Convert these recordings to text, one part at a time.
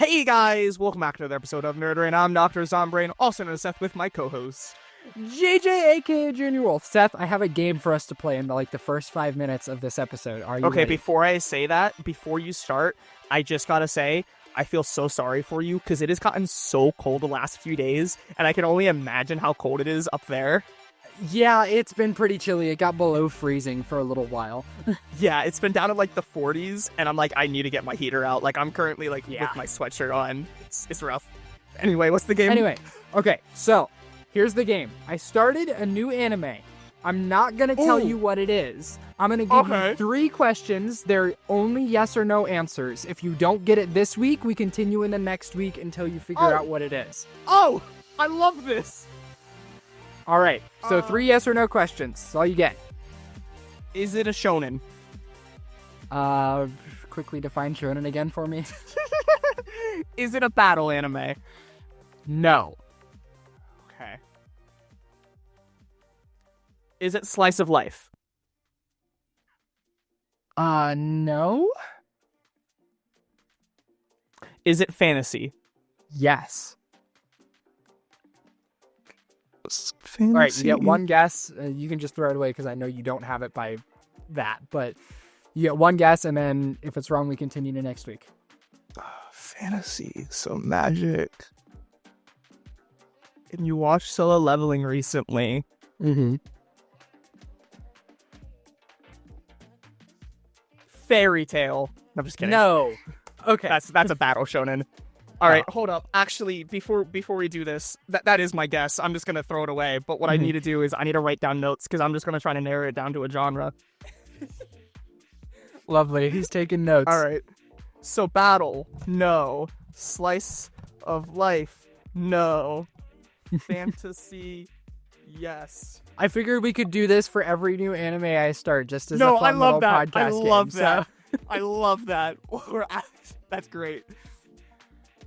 Hey guys, welcome back to another episode of Nerdrant. I'm Dr. Zombrain, also known as Seth, with my co-host JJ, aka Junior Wolf. Seth, I have a game for us to play in the first 5 minutes of this episode. Are you Okay, ready? before I say that, before you start, I just gotta say, I feel so sorry for you, because it has gotten so cold the last few days, and I can only imagine how cold it is up there. Yeah, it's been pretty chilly. It got below freezing for a little while. Yeah, it's been down in the 40s, and I'm I need to get my heater out. I'm currently with my sweatshirt on. It's rough. Anyway, what's the game? Anyway, okay, so here's the game. I started a new anime. I'm not going to tell you what it is. I'm going to give you 3 questions. They're only yes or no answers. If you don't get it this week, we continue in the next week until you figure out what it is. Oh, I love this. All right, so 3 yes or no questions. That's all you get. Is it a shonen? Quickly define shonen again for me. Is it a battle anime? No. Okay. Is it slice of life? No. Is it fantasy? Yes. Fantasy. All right, you get one guess. You can just throw it away because I know you don't have it by that. But you get one guess, and then if it's wrong, we continue to next week. Fantasy, so magic. And you watched Solo Leveling recently. Mm-hmm. Fairy Tale. I'm just kidding. No. Okay. That's a battle shonen. All right, hold up. Actually, before we do this, that is my guess. I'm just gonna throw it away. But what I need to do is I need to write down notes because I'm just gonna try to narrow it down to a genre. Lovely. He's taking notes. All right. So battle, no. Slice of life, no. Fantasy, yes. I figured we could do this for every new anime I start, just as No, a fun I love little that. podcast I love game, that. So. I love that. That's great.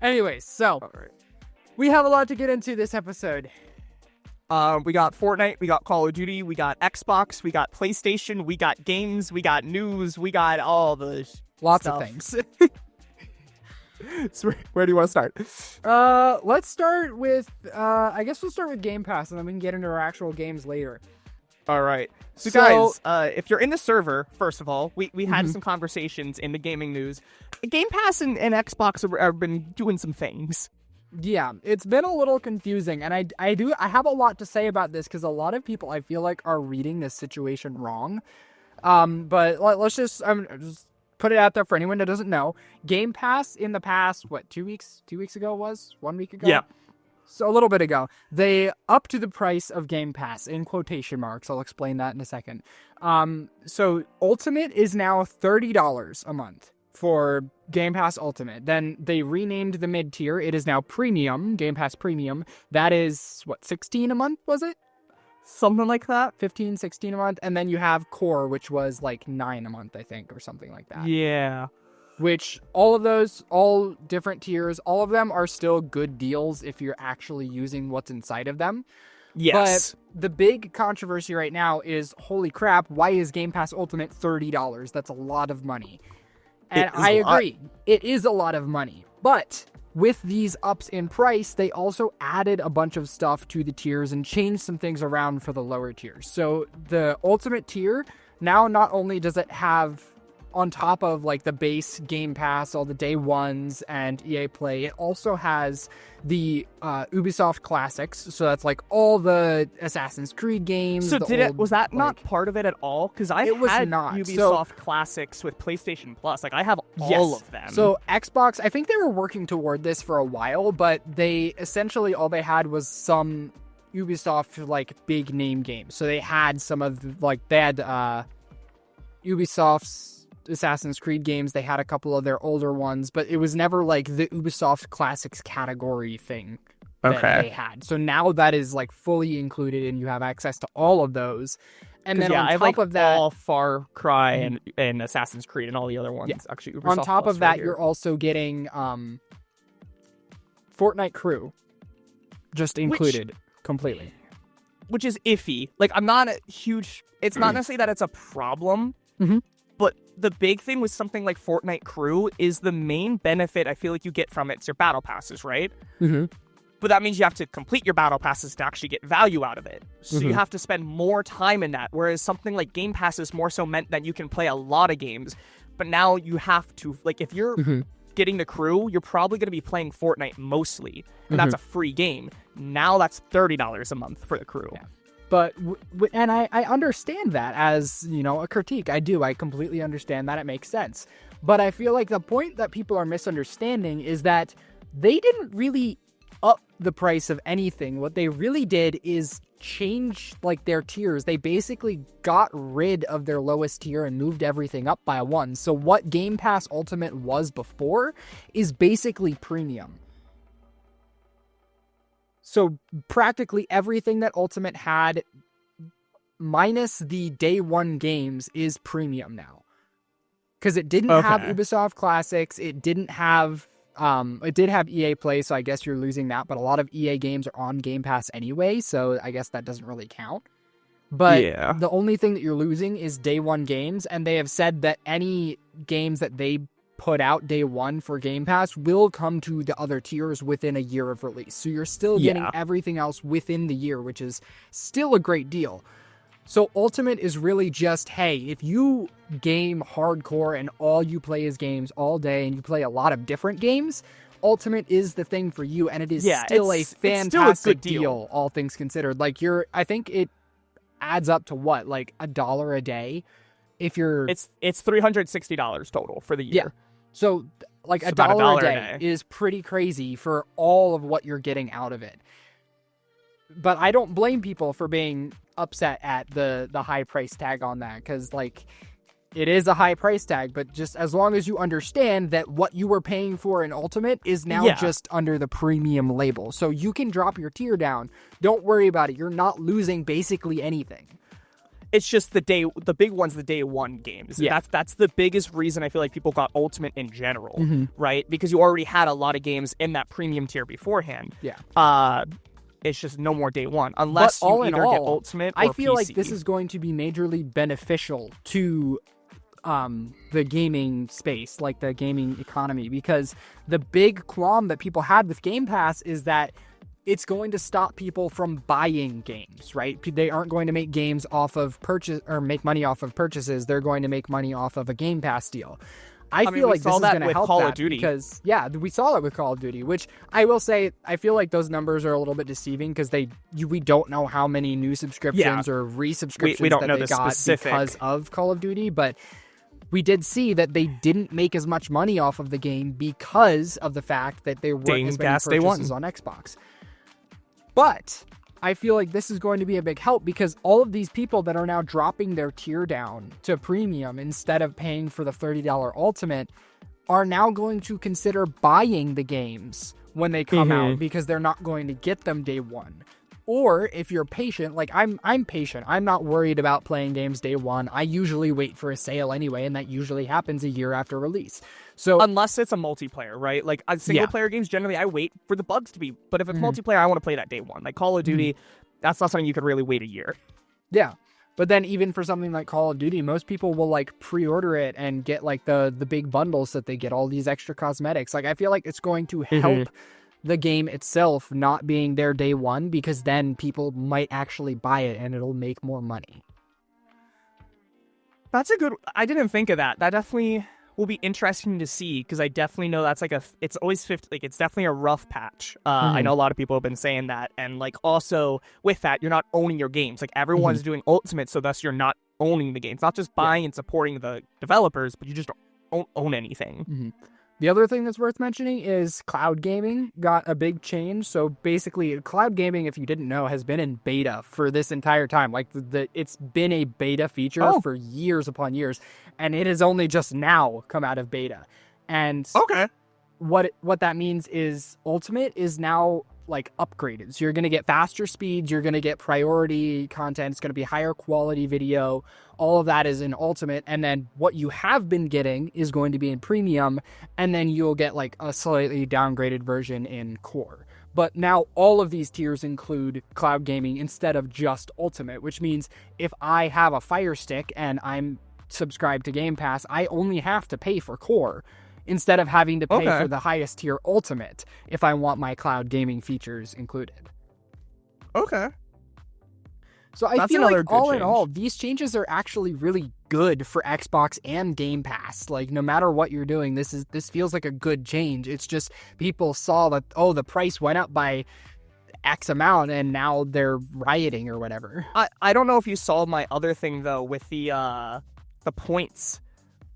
Anyways, so All right. we have a lot to get into this episode. We got Fortnite, we got Call of Duty, we got Xbox, we got PlayStation, we got games, we got news, we got all the Lots stuff. of things. So where do you want to start? Let's start with, I guess we'll start with Game Pass, and then we can get into our actual games later. All right. So So- guys, if you're in the server, first of all, we had some conversations in the gaming news. Game Pass and Xbox have been doing some things. Yeah, it's been a little confusing, and I have a lot to say about this because a lot of people I feel like are reading this situation wrong. But let's just put it out there for anyone that doesn't know. Game Pass in the past, 2 weeks? 2 weeks ago was 1 week ago. Yeah. So a little bit ago, they upped the price of Game Pass in quotation marks. I'll explain that in a second. So Ultimate is now $30 a month for Game Pass Ultimate. Then they renamed the mid-tier. It is now Premium, Game Pass Premium. That is, $16 a month, was it? Something like that? 15, 16 a month. And then you have Core, which was $9 a month, I think, or something like that. Yeah. Which, all of those, all different tiers, all of them are still good deals if you're actually using what's inside of them. Yes. But the big controversy right now is, holy crap, why is Game Pass Ultimate $30? That's a lot of money. And I agree, it is a lot of money. But with these ups in price, they also added a bunch of stuff to the tiers and changed some things around for the lower tiers. So the Ultimate tier, now not only does it have, on top of the base Game Pass, all the day ones and EA Play, it also has the Ubisoft classics. So that's all the Assassin's Creed games. So was that not part of it at all? Because I had not. Ubisoft classics with PlayStation Plus. I have all of them. So Xbox, I think they were working toward this for a while, but they essentially all they had was some Ubisoft big name games. So they had some of they had Ubisoft's Assassin's Creed games. They had a couple of their older ones, but it was never the Ubisoft Classics category thing that they had. So now that is fully included, and you have access to all of those. And then on top of that, all Far Cry and Assassin's Creed and all the other ones. Yeah. Actually, Ubisoft on top Plus of that, right here. you're also getting Fortnite Crew just included completely. Which is iffy. I'm not a huge. It's not necessarily that it's a problem. Mhm. But the big thing with something like Fortnite Crew is the main benefit I feel like you get from it's your battle passes, right? Mm-hmm. But that means you have to complete your battle passes to actually get value out of it. So you have to spend more time in that. Whereas something like Game Passes more so meant that you can play a lot of games. But now you have to, like, if you're getting the Crew, you're probably going to be playing Fortnite mostly. And that's a free game. Now that's $30 a month for the Crew. Yeah. But, and I understand that as, you know, a critique. I do. I completely understand that. It makes sense. But I feel like the point that people are misunderstanding is that they didn't really up the price of anything. What they really did is change, like, their tiers. They basically got rid of their lowest tier and moved everything up by one. So what Game Pass Ultimate was before is basically premium. So practically everything that Ultimate had, minus the day one games, is premium now. Because it didn't have Ubisoft Classics, it didn't have it did have EA Play, so I guess you're losing that, but a lot of EA games are on Game Pass anyway, so I guess that doesn't really count. But the only thing that you're losing is day one games, and they have said that any games that they put out day one for Game Pass will come to the other tiers within a year of release. So you're still getting everything else within the year, which is still a great deal. So Ultimate is really just, hey, if you game hardcore and all you play is games all day and you play a lot of different games, Ultimate is the thing for you, and it is still a fantastic deal, all things considered. Like, I think it adds up to what, like $1 a day? If you're... It's $360 total for the year. Yeah. So, like, $1 a day is pretty crazy for all of what you're getting out of it. But I don't blame people for being upset at the high price tag on that, because, like, it is a high price tag, but just as long as you understand that what you were paying for in Ultimate is now just under the premium label. So you can drop your tier down. Don't worry about it. You're not losing basically anything. It's just the big one's the day one games. Yeah. That's the biggest reason I feel like people got Ultimate in general, right? Because you already had a lot of games in that premium tier beforehand. Yeah. It's just no more day one, unless you either get Ultimate or I feel PC. like this is going to be majorly beneficial to the gaming space, like the gaming economy, because the big qualm that people had with Game Pass is that it's going to stop people from buying games, right? They aren't going to make games off of purchase or make money off of purchases. They're going to make money off of a Game Pass deal. I feel like this is going to help Call that of Duty. Because, we saw that with Call of Duty, which I will say, I feel like those numbers are a little bit deceiving because we don't know how many new subscriptions or resubscriptions we don't that know they the got specific. Because of Call of Duty, but we did see that they didn't make as much money off of the game because of the fact that they weren't as many purchases on Xbox. But I feel like this is going to be a big help because all of these people that are now dropping their tier down to premium instead of paying for the $30 Ultimate are now going to consider buying the games when they come out because they're not going to get them day one. Or if you're patient, like I'm patient. I'm not worried about playing games day one. I usually wait for a sale anyway, and that usually happens a year after release. So unless it's a multiplayer, right? Like single player games, generally I wait for the bugs to be. But if it's multiplayer, I want to play that day one. Like Call of Duty, that's not something you could really wait a year. Yeah. But then even for something like Call of Duty, most people will like pre-order it and get like the big bundles that they get, all these extra cosmetics. Like I feel like it's going to help the game itself not being there day one, because then people might actually buy it and it'll make more money. That's a good... I didn't think of that. That definitely will be interesting to see, because I definitely know that's like it's always 50, like it's definitely a rough patch. I know a lot of people have been saying that, and like also with that, you're not owning your games. Like everyone's doing Ultimate, so thus you're not owning the games, not just buying and supporting the developers, but you just don't own anything. The other thing that's worth mentioning is cloud gaming got a big change. So basically, cloud gaming, if you didn't know, has been in beta for this entire time. Like it's been a beta feature for years upon years, and it has only just now come out of beta. And what that means is Ultimate is now like upgraded. So you're going to get faster speeds, you're going to get priority content, it's going to be higher quality video. All of that is in Ultimate, and then what you have been getting is going to be in Premium, and then you'll get like a slightly downgraded version in Core. But now all of these tiers include cloud gaming instead of just Ultimate, which means if I have a Fire Stick and I'm subscribe to Game Pass, I only have to pay for Core instead of having to pay for the highest tier Ultimate if I want my cloud gaming features included. Okay. So I feel like all in all, these changes are actually really good for Xbox and Game Pass. Like, no matter what you're doing, this feels like a good change. It's just people saw that, oh, the price went up by X amount and now they're rioting or whatever. I don't know if you saw my other thing though with the points.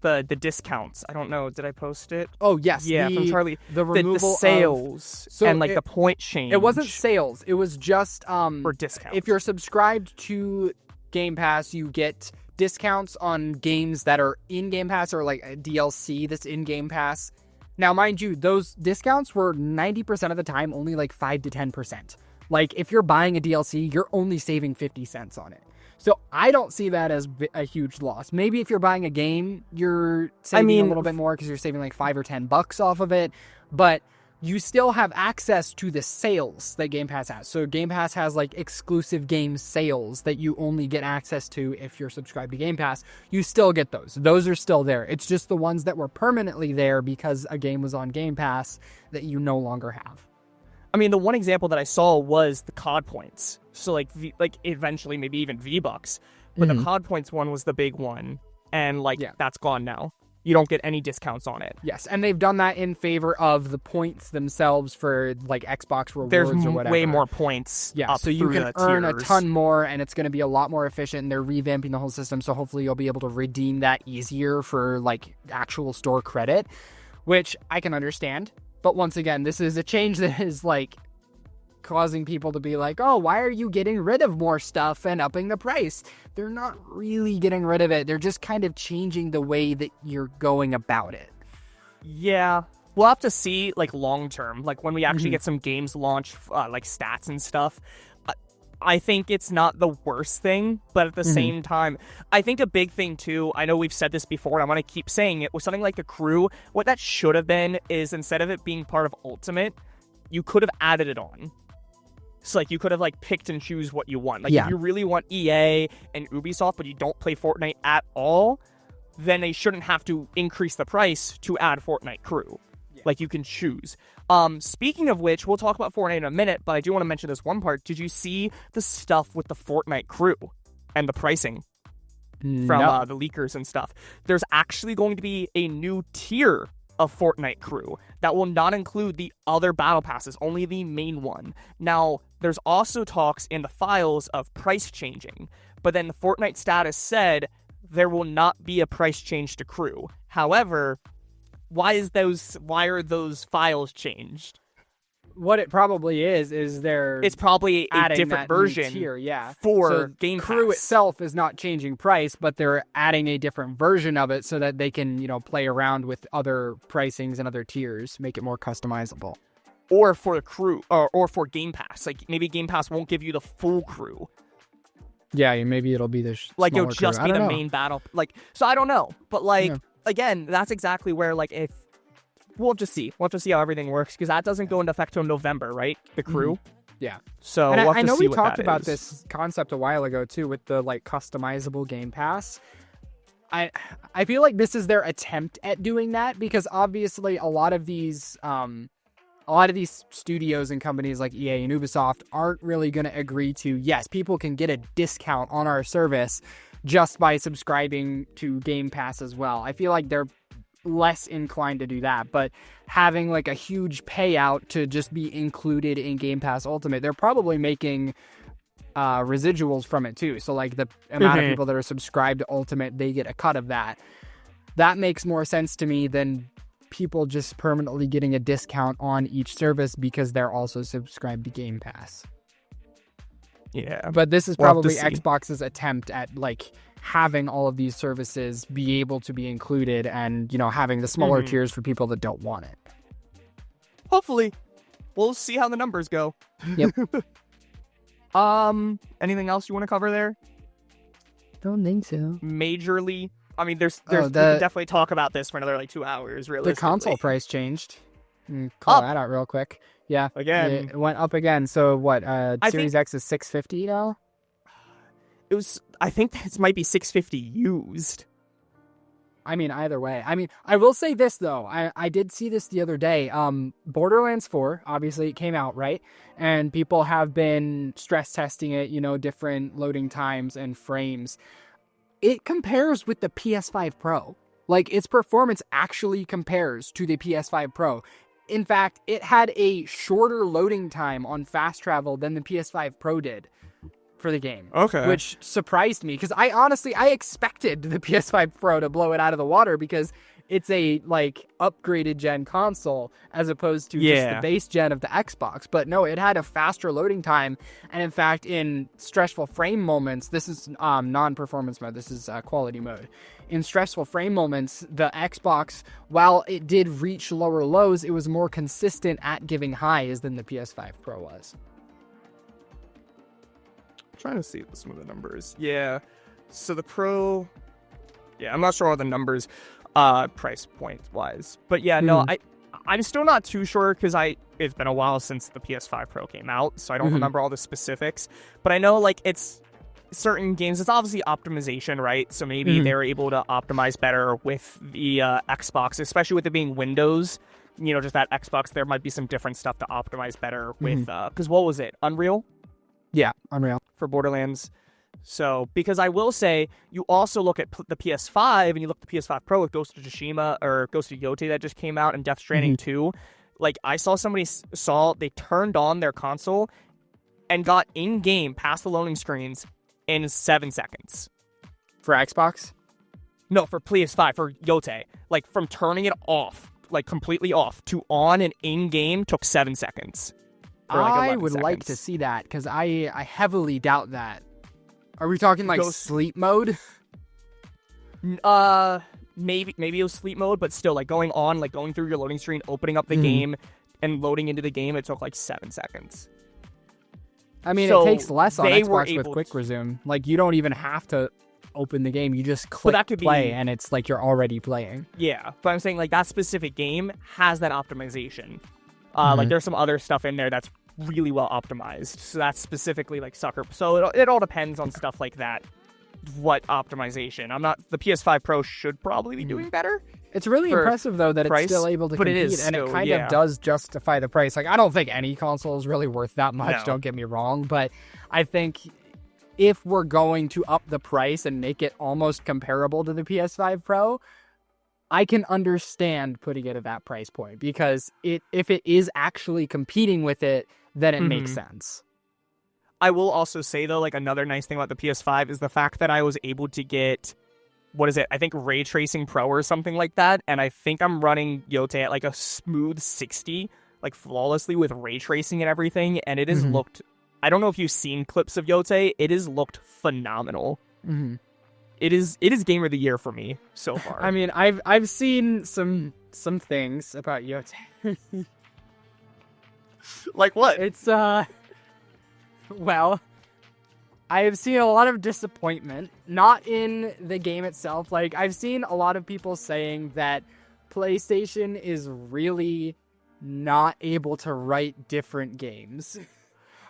The discounts. I don't know. Did I post it? Oh, yes. Yeah, from Charlie. The removal the sales and like the point change. It wasn't sales. It was just for discounts. If you're subscribed to Game Pass, you get discounts on games that are in Game Pass or like a DLC that's in Game Pass. Now, mind you, those discounts were 90% of the time only like 5 to 10%. Like, if you're buying a DLC, you're only saving 50 cents on it. So I don't see that as a huge loss. Maybe if you're buying a game, you're saving a little bit more because you're saving like $5 or $10 off of it. But you still have access to the sales that Game Pass has. So Game Pass has like exclusive game sales that you only get access to if you're subscribed to Game Pass. You still get those. Those are still there. It's just the ones that were permanently there because a game was on Game Pass that you no longer have. I mean, the one example that I saw was the COD points. So, like eventually, maybe even V-Bucks. But the COD points one was the big one. And, that's gone now. You don't get any discounts on it. Yes, and they've done that in favor of the points themselves for, like, Xbox rewards or whatever. There's way more points. Yeah, so you can earn a ton more, and it's going to be a lot more efficient, and they're revamping the whole system, so hopefully you'll be able to redeem that easier for, like, actual store credit, which I can understand. But once again, this is a change that is, like, causing people to be like, oh, why are you getting rid of more stuff and upping the price? They're not really getting rid of it. They're just kind of changing the way that you're going about it. Yeah. We'll have to see, like, long term. Like, when we actually get some games launched, like, stats and stuff. I think it's not the worst thing, but at the same time, I think a big thing too, I know we've said this before, and I'm going to keep saying it, with something like the crew, what that should have been is instead of it being part of Ultimate, you could have added it on. So, like, you could have, like, picked and choose what you want. Like, if you really want EA and Ubisoft, but you don't play Fortnite at all, then they shouldn't have to increase the price to add Fortnite crew. Like, you can choose. Speaking of which, we'll talk about Fortnite in a minute, but I do want to mention this one part. Did you see the stuff with the Fortnite crew and the pricing from the leakers and stuff? There's actually going to be a new tier of Fortnite crew that will not include the other battle passes, only the main one. Now, there's also talks in the files of price changing, but then the Fortnite status said there will not be a price change to crew. However, why are those files changed? What it probably is it's probably a different version tier, for Game Pass. Crew itself is not changing price, but they're adding a different version of it so that they can, play around with other pricings and other tiers, make it more customizable. Or for the crew, or for Game Pass. Like, maybe Game Pass won't give you the full crew. Yeah, maybe it'll be the like it'll just be the main battle. Like, so I don't know, but again, that's exactly where, like, if we'll have to see how everything works, because that doesn't go into effect till November, right? The crew. Yeah. So and we'll have I know to see we talked about is. this concept a while ago too, with the like customizable Game Pass. I feel like this is their attempt at doing that, because obviously a lot of these studios and companies like EA and Ubisoft aren't really going to agree to, yes, people can get a discount on our service just by subscribing to Game Pass as well. I feel like they're less inclined to do that, but having like a huge payout to just be included in Game Pass Ultimate, they're probably making residuals from it too. So like the amount of people that are subscribed to Ultimate, they get a cut of that. That makes more sense to me than people just permanently getting a discount on each service because they're also subscribed to Game Pass. Yeah. But this is probably Xbox's attempt at like having all of these services be able to be included and, having the smaller tiers for people that don't want it. Hopefully. We'll see how the numbers go. Yep. Anything else you want to cover there? Don't think so. Majorly. I mean, we can definitely talk about this for another like 2 hours, realistically. The console price changed. Call that out real quick. Yeah. Again. It went up again. So what, Series X is $650 now? I think this might be $650 used. I mean, either way. I mean, I will say this, though. I did see this the other day. Borderlands 4, obviously, it came out, right? And people have been stress testing it, different loading times and frames. It compares with the PS5 Pro. Like, its performance actually compares to the PS5 Pro. In fact, it had a shorter loading time on fast travel than the PS5 Pro did for the game. Okay. Which surprised me, because I expected the PS5 Pro to blow it out of the water, because it's a, upgraded gen console as opposed to just the base gen of the Xbox. But no, it had a faster loading time. And in fact, in stressful frame moments, this is non-performance mode, this is quality mode. In stressful frame moments, the Xbox, while it did reach lower lows, it was more consistent at giving highs than the PS5 Pro was. I'm trying to see some of the numbers. Yeah. So the Pro... Yeah, I'm not sure all the numbers... price point wise, but no, I'm still not too sure, because it's been a while since the PS5 Pro came out, so I don't remember all the specifics, but I know it's certain games, it's obviously optimization, right? So maybe they're able to optimize better with the Xbox, especially with it being Windows, just that Xbox, there might be some different stuff to optimize better with, because what was it, Unreal? Yeah, Unreal. For Borderlands. So, because I will say, you also look at the PS5, and you look at the PS5 Pro with Ghost of Tsushima, or Ghost of Yotei that just came out, and Death Stranding 2. I saw somebody they turned on their console and got in-game past the loading screens in 7 seconds. For Xbox? No, for PS5, for Yotei. From turning it off, completely off, to on and in-game took 7 seconds. I would like to see that, because I heavily doubt that. Are we talking sleep mode? Maybe it was sleep mode, but still, going on, going through your loading screen, opening up the game, and loading into the game, it took 7 seconds. I mean, it takes less on Xbox with Quick Resume. You don't even have to open the game. You just click play, and it's you're already playing. Yeah, but I'm saying, that specific game has that optimization. There's some other stuff in there that's really well optimized, so that's specifically sucker. So it all depends on stuff like that. What optimization? The PS5 Pro should probably be doing better. It's really impressive though that price, it's still able to compete, and it kind of does justify the price. I don't think any console is really worth that much. No. Don't get me wrong, but I think if we're going to up the price and make it almost comparable to the PS5 Pro, I can understand putting it at that price point, because if it is actually competing with it, then it makes sense. I will also say, though, another nice thing about the PS5 is the fact that I was able to get, I think Ray Tracing Pro or something like that, and I think I'm running Yotei at a smooth 60, flawlessly with ray tracing and everything, and it has looked, I don't know if you've seen clips of Yotei, it has looked phenomenal. It is Game of the Year for me so far. I mean, I've seen some things about Yotei. Like what? It's well, I have seen a lot of disappointment, not in the game itself. I've seen a lot of people saying that PlayStation is really not able to write different games.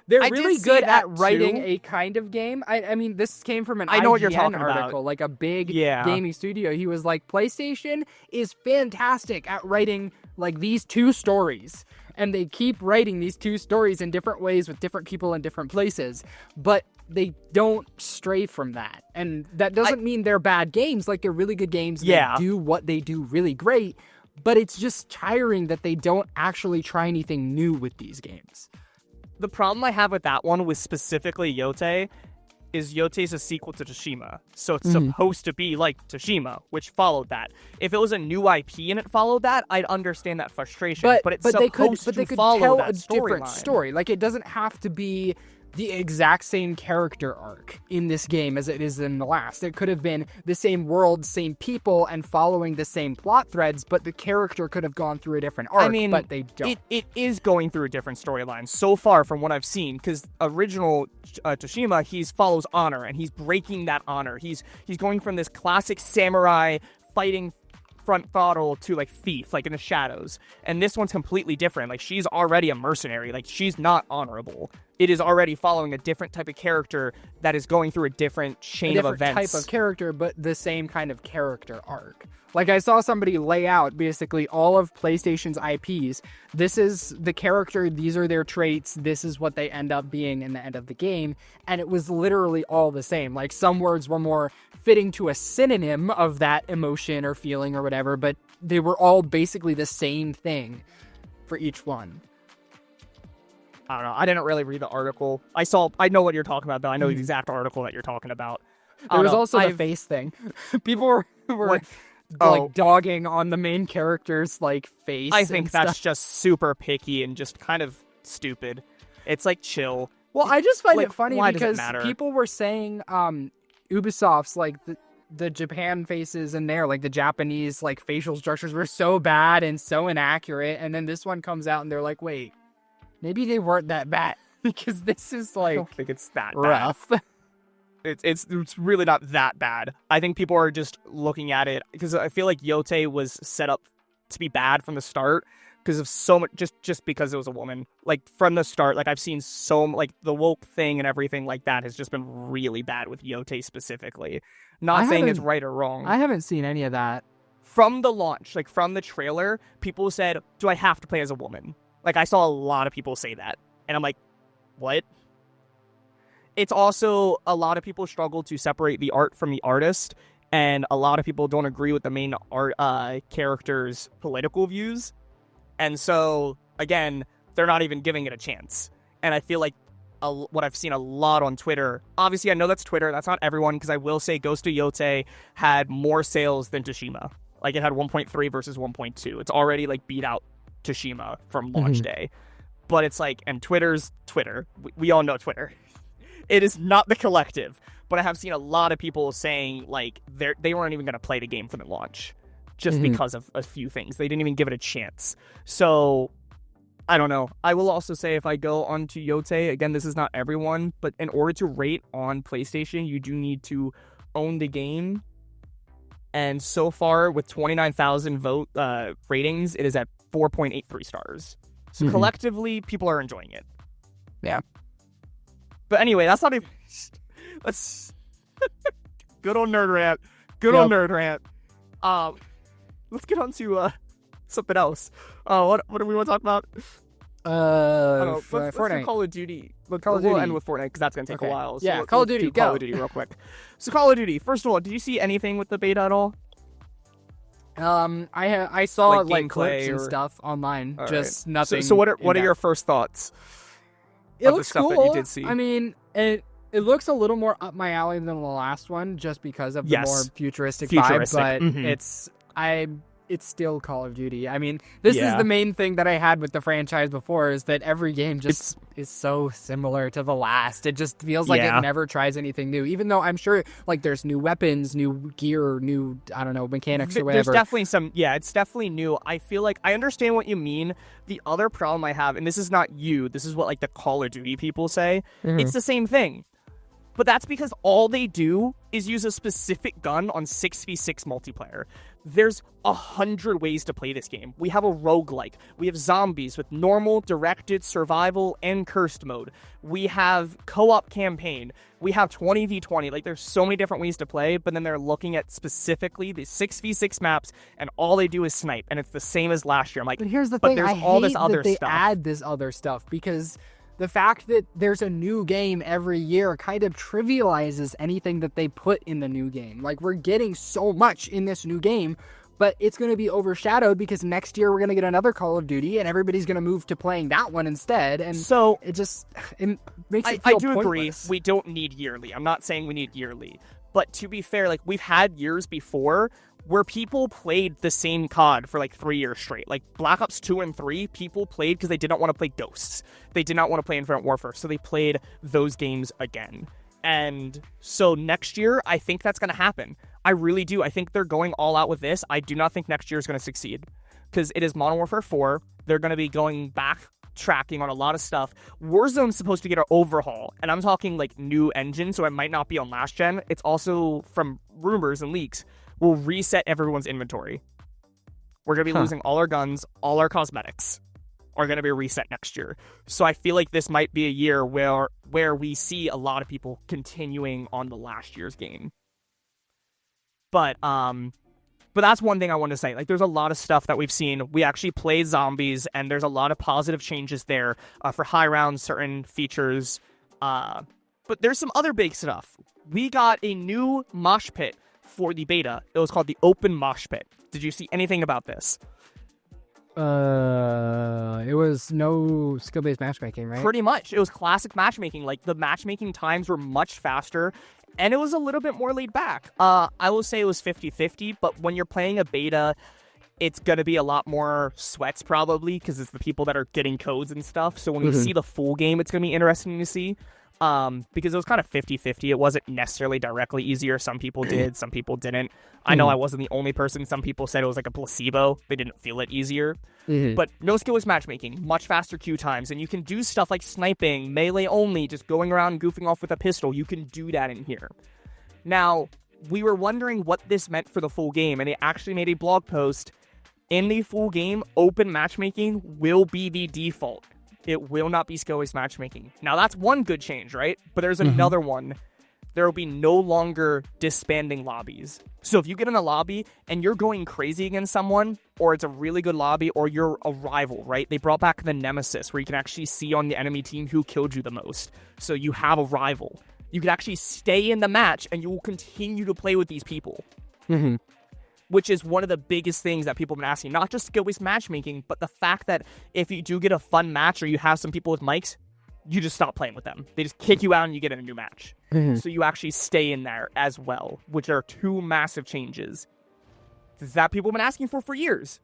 They're really good at writing a kind of game. I mean, this came from an IGN article, a big gaming studio. He was like, PlayStation is fantastic at writing, these two stories. And they keep writing these two stories in different ways with different people in different places. But they don't stray from that. And that doesn't mean they're bad games. They're really good games that do what they do really great. But it's just tiring that they don't actually try anything new with these games. The problem I have with that one with specifically Yotei is Yotei's a sequel to Tsushima. So it's supposed to be like Tsushima, which followed that. If it was a new IP and it followed that, I'd understand that frustration. But it's supposed to follow that different story. It doesn't have to be the exact same character arc in this game as it is in the last. It could have been the same world, same people, and following the same plot threads, but the character could have gone through a different arc, but they don't. It is going through a different storyline so far from what I've seen, because original Tsushima, he follows honor, and he's breaking that honor. He's going from this classic samurai fighting front throttle to thief, in the shadows. And this one's completely different. She's already a mercenary. She's not honorable. it is already following a different type of character that is going through a different chain of events. Type of character, but the same kind of character arc. Like, I saw somebody lay out basically all of PlayStation's IPs. This is the character, these are their traits, this is what they end up being in the end of the game, and it was literally all the same. Like, some words were more fitting to a synonym of that emotion or feeling or whatever, but they were all basically the same thing for each one. I don't know. I didn't really read the article. I know what you're talking about, though. I know the exact article that you're talking about. There was also the face thing. People were dogging on the main character's like face. I think that's just super picky and just kind of stupid. It's like chill. Well, I just find like, it funny because people were saying Ubisoft's like the Japan faces in there, like the Japanese like facial structures were so bad and so inaccurate, and then this one comes out and they're like, wait, maybe they weren't that bad because this is like, I don't think it's that rough. Bad. It's really not that bad. I think people are just looking at it because I feel like Yotei was set up to be bad from the start because of so much, just because it was a woman. Like from the start, like I've seen like the woke thing and everything like that has just been really bad with Yotei specifically. Not saying it's right or wrong. I haven't seen any of that. From the launch, like from the trailer, people said, "Do I have to play as a woman?" Like I saw a lot of people say that, and I'm like, what? It's also a lot of people struggle to separate the art from the artist, and a lot of people don't agree with the main art character's political views. And so, again, they're not even giving it a chance. And I feel like what I've seen a lot on Twitter, obviously I know that's Twitter, that's not everyone, because I will say Ghost of Yotei had more sales than Tsushima. Like it had 1.3 versus 1.2. It's already like beat out Tsushima from launch day. But it's like, and Twitter's Twitter. We all know Twitter. It is not the collective, but I have seen a lot of people saying like they weren't even going to play the game from the launch just because of a few things. They didn't even give it a chance. So I don't know. I will also say if I go onto Yotei, again, this is not everyone, but in order to rate on PlayStation, you do need to own the game. And so far with 29,000 ratings, it is at 4.83 stars. So collectively, people are enjoying it. Yeah. But anyway, that's not even... Let's... Good old nerd rant. Good old nerd rant. Let's get on to something else. What do we want to talk about? Let's do Call of Duty. We'll end with Fortnite because that's going to take a while. So yeah, Call of Duty, go. Call of Duty real quick. So Call of Duty, first of all, did you see anything with the beta at all? I saw like clips and stuff online. Just nothing. So what are your first thoughts? It looks cool. That you did see? I mean, it looks a little more up my alley than the last one, just because of the more futuristic vibe. But it's still Call of Duty. I mean, this is the main thing that I had with the franchise before, is that every game just is so similar to the last. It just feels like it never tries anything new, even though I'm sure like there's new weapons, new gear, new, I don't know, mechanics or whatever. There's definitely some, it's definitely new. I feel like I understand what you mean. The other problem I have, and this is not you, this is what like the Call of Duty people say, it's the same thing. But that's because all they do is use a specific gun on 6v6 multiplayer. There's 100 ways to play this game. We have a roguelike. We have zombies with normal, directed, survival, and cursed mode. We have co-op campaign. We have 20v20. Like, there's so many different ways to play, but then they're looking at specifically the 6v6 maps, and all they do is snipe, and it's the same as last year. I'm like, but here's the thing. There's I all hate this other that they stuff. add this other stuff, because the fact that there's a new game every year kind of trivializes anything that they put in the new game. Like, we're getting so much in this new game, but it's going to be overshadowed because next year we're going to get another Call of Duty and everybody's going to move to playing that one instead. And so it makes it feel I do pointless. agree. We don't need yearly. I'm not saying we need yearly. But to be fair, like, we've had years before where people played the same COD for like 3 years straight. Like Black Ops 2 and 3, people played because they did not want to play Ghosts. They did not want to play Infinite Warfare, so they played those games again. And so next year, I think that's going to happen. I really do. I think they're going all out with this. I do not think next year is going to succeed because it is Modern Warfare 4. They're going to be going back tracking on a lot of stuff. Warzone's supposed to get an overhaul, and I'm talking like new engine, so it might not be on last gen. It's also, from rumors and leaks, will reset everyone's inventory. We're going to be losing all our guns, all our cosmetics are going to be reset next year. So I feel like this might be a year where we see a lot of people continuing on the last year's game. But that's one thing I want to say. Like, there's a lot of stuff that we've seen. We actually played zombies, and there's a lot of positive changes there for high rounds, certain features. But there's some other big stuff. We got a new mosh pit for the beta. It was called the Open Mosh Pit. Did you see anything about this? It was no skill-based matchmaking, right? Pretty much. It was classic matchmaking. Like, the matchmaking times were much faster, and it was a little bit more laid back. I will say it was 50-50, but when you're playing a beta, it's going to be a lot more sweats probably, because it's the people that are getting codes and stuff. So when we see the full game, it's going to be interesting to see. Because it was kind of 50-50. It wasn't necessarily directly easier. Some people did, some people didn't. I know I wasn't the only person. Some people said it was like a placebo. They didn't feel it easier. But no skill-based matchmaking, much faster queue times, and you can do stuff like sniping, melee only, just going around and goofing off with a pistol. You can do that in here. Now, we were wondering what this meant for the full game, and they actually made a blog post. In the full game, open matchmaking will be the default. It will not be skill-based matchmaking. Now, that's one good change, right? But there's another one. There will be no longer disbanding lobbies. So if you get in a lobby and you're going crazy against someone, or it's a really good lobby, or you're a rival, right? They brought back the Nemesis, where you can actually see on the enemy team who killed you the most. So you have a rival. You can actually stay in the match, and you will continue to play with these people. Which is one of the biggest things that people have been asking. Not just skill-based matchmaking, but the fact that if you do get a fun match or you have some people with mics, you just stop playing with them. They just kick you out and you get in a new match. So you actually stay in there as well, which are two massive changes that people have been asking for years.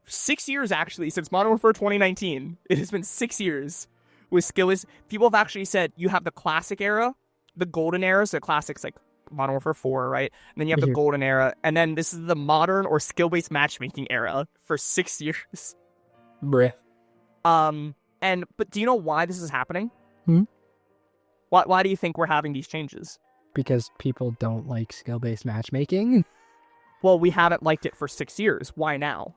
6 years, actually, since Modern Warfare 2019. It has been 6 years with skill-based. People have actually said you have the classic era, the golden era, so classics like Modern Warfare 4, right? And then you have the golden era, and then this is the modern or skill-based matchmaking era for 6 years. Bruh. But do you know why this is happening? Why do you think we're having these changes? Because people don't like skill-based matchmaking. Well, we haven't liked it for 6 years. Why now?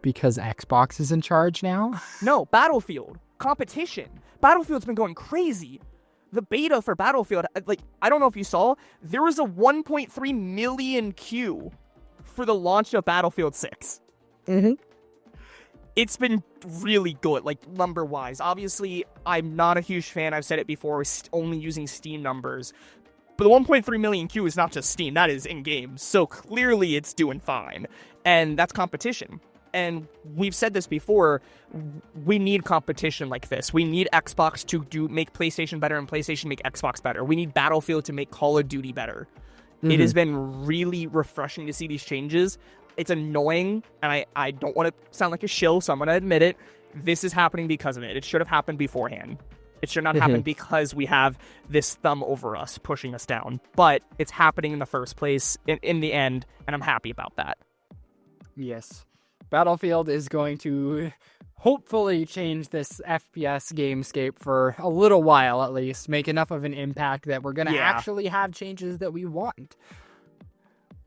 Because Xbox is in charge now? No, Battlefield. Competition. Battlefield's been going crazy. The beta for Battlefield, like, I don't know if you saw, there was a 1.3 million queue for the launch of Battlefield 6. It's been really good, like, number-wise. Obviously, I'm not a huge fan, I've said it before, only using Steam numbers. But the 1.3 million queue is not just Steam, that is in-game. So clearly it's doing fine. And that's competition. And we've said this before, we need competition like this. We need Xbox to make PlayStation better and PlayStation make Xbox better. We need Battlefield to make Call of Duty better. It has been really refreshing to see these changes. It's annoying, and I don't want to sound like a shill, so I'm going to admit it. This is happening because of it. It should have happened beforehand. It should not happen because we have this thumb over us pushing us down. But it's happening in the first place, in the end, and I'm happy about that. Yes. Battlefield is going to hopefully change this FPS gamescape for a little while at least, make enough of an impact that we're going to actually have changes that we want.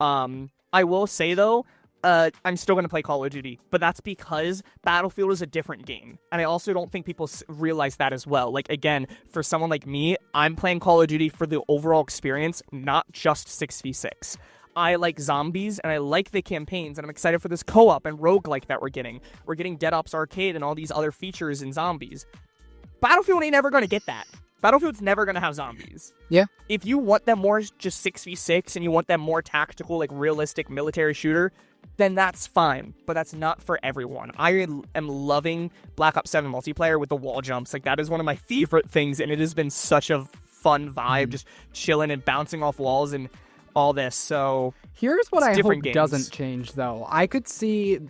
I will say, though, I'm still going to play Call of Duty, but that's because Battlefield is a different game. And I also don't think people realize that as well. Like, again, for someone like me, I'm playing Call of Duty for the overall experience, not just 6v6. I like zombies, and I like the campaigns, and I'm excited for this co-op and roguelike that we're getting. We're getting Dead Ops Arcade and all these other features in zombies. Battlefield ain't never going to get that. Battlefield's never going to have zombies. Yeah. If you want them more just 6v6, and you want them more tactical, like realistic military shooter, then that's fine. But that's not for everyone. I am loving Black Ops 7 multiplayer with the wall jumps. Like, that is one of my favorite things, and it has been such a fun vibe, just chilling and bouncing off walls and all this. So here's what I hope games. Doesn't change, though. I could see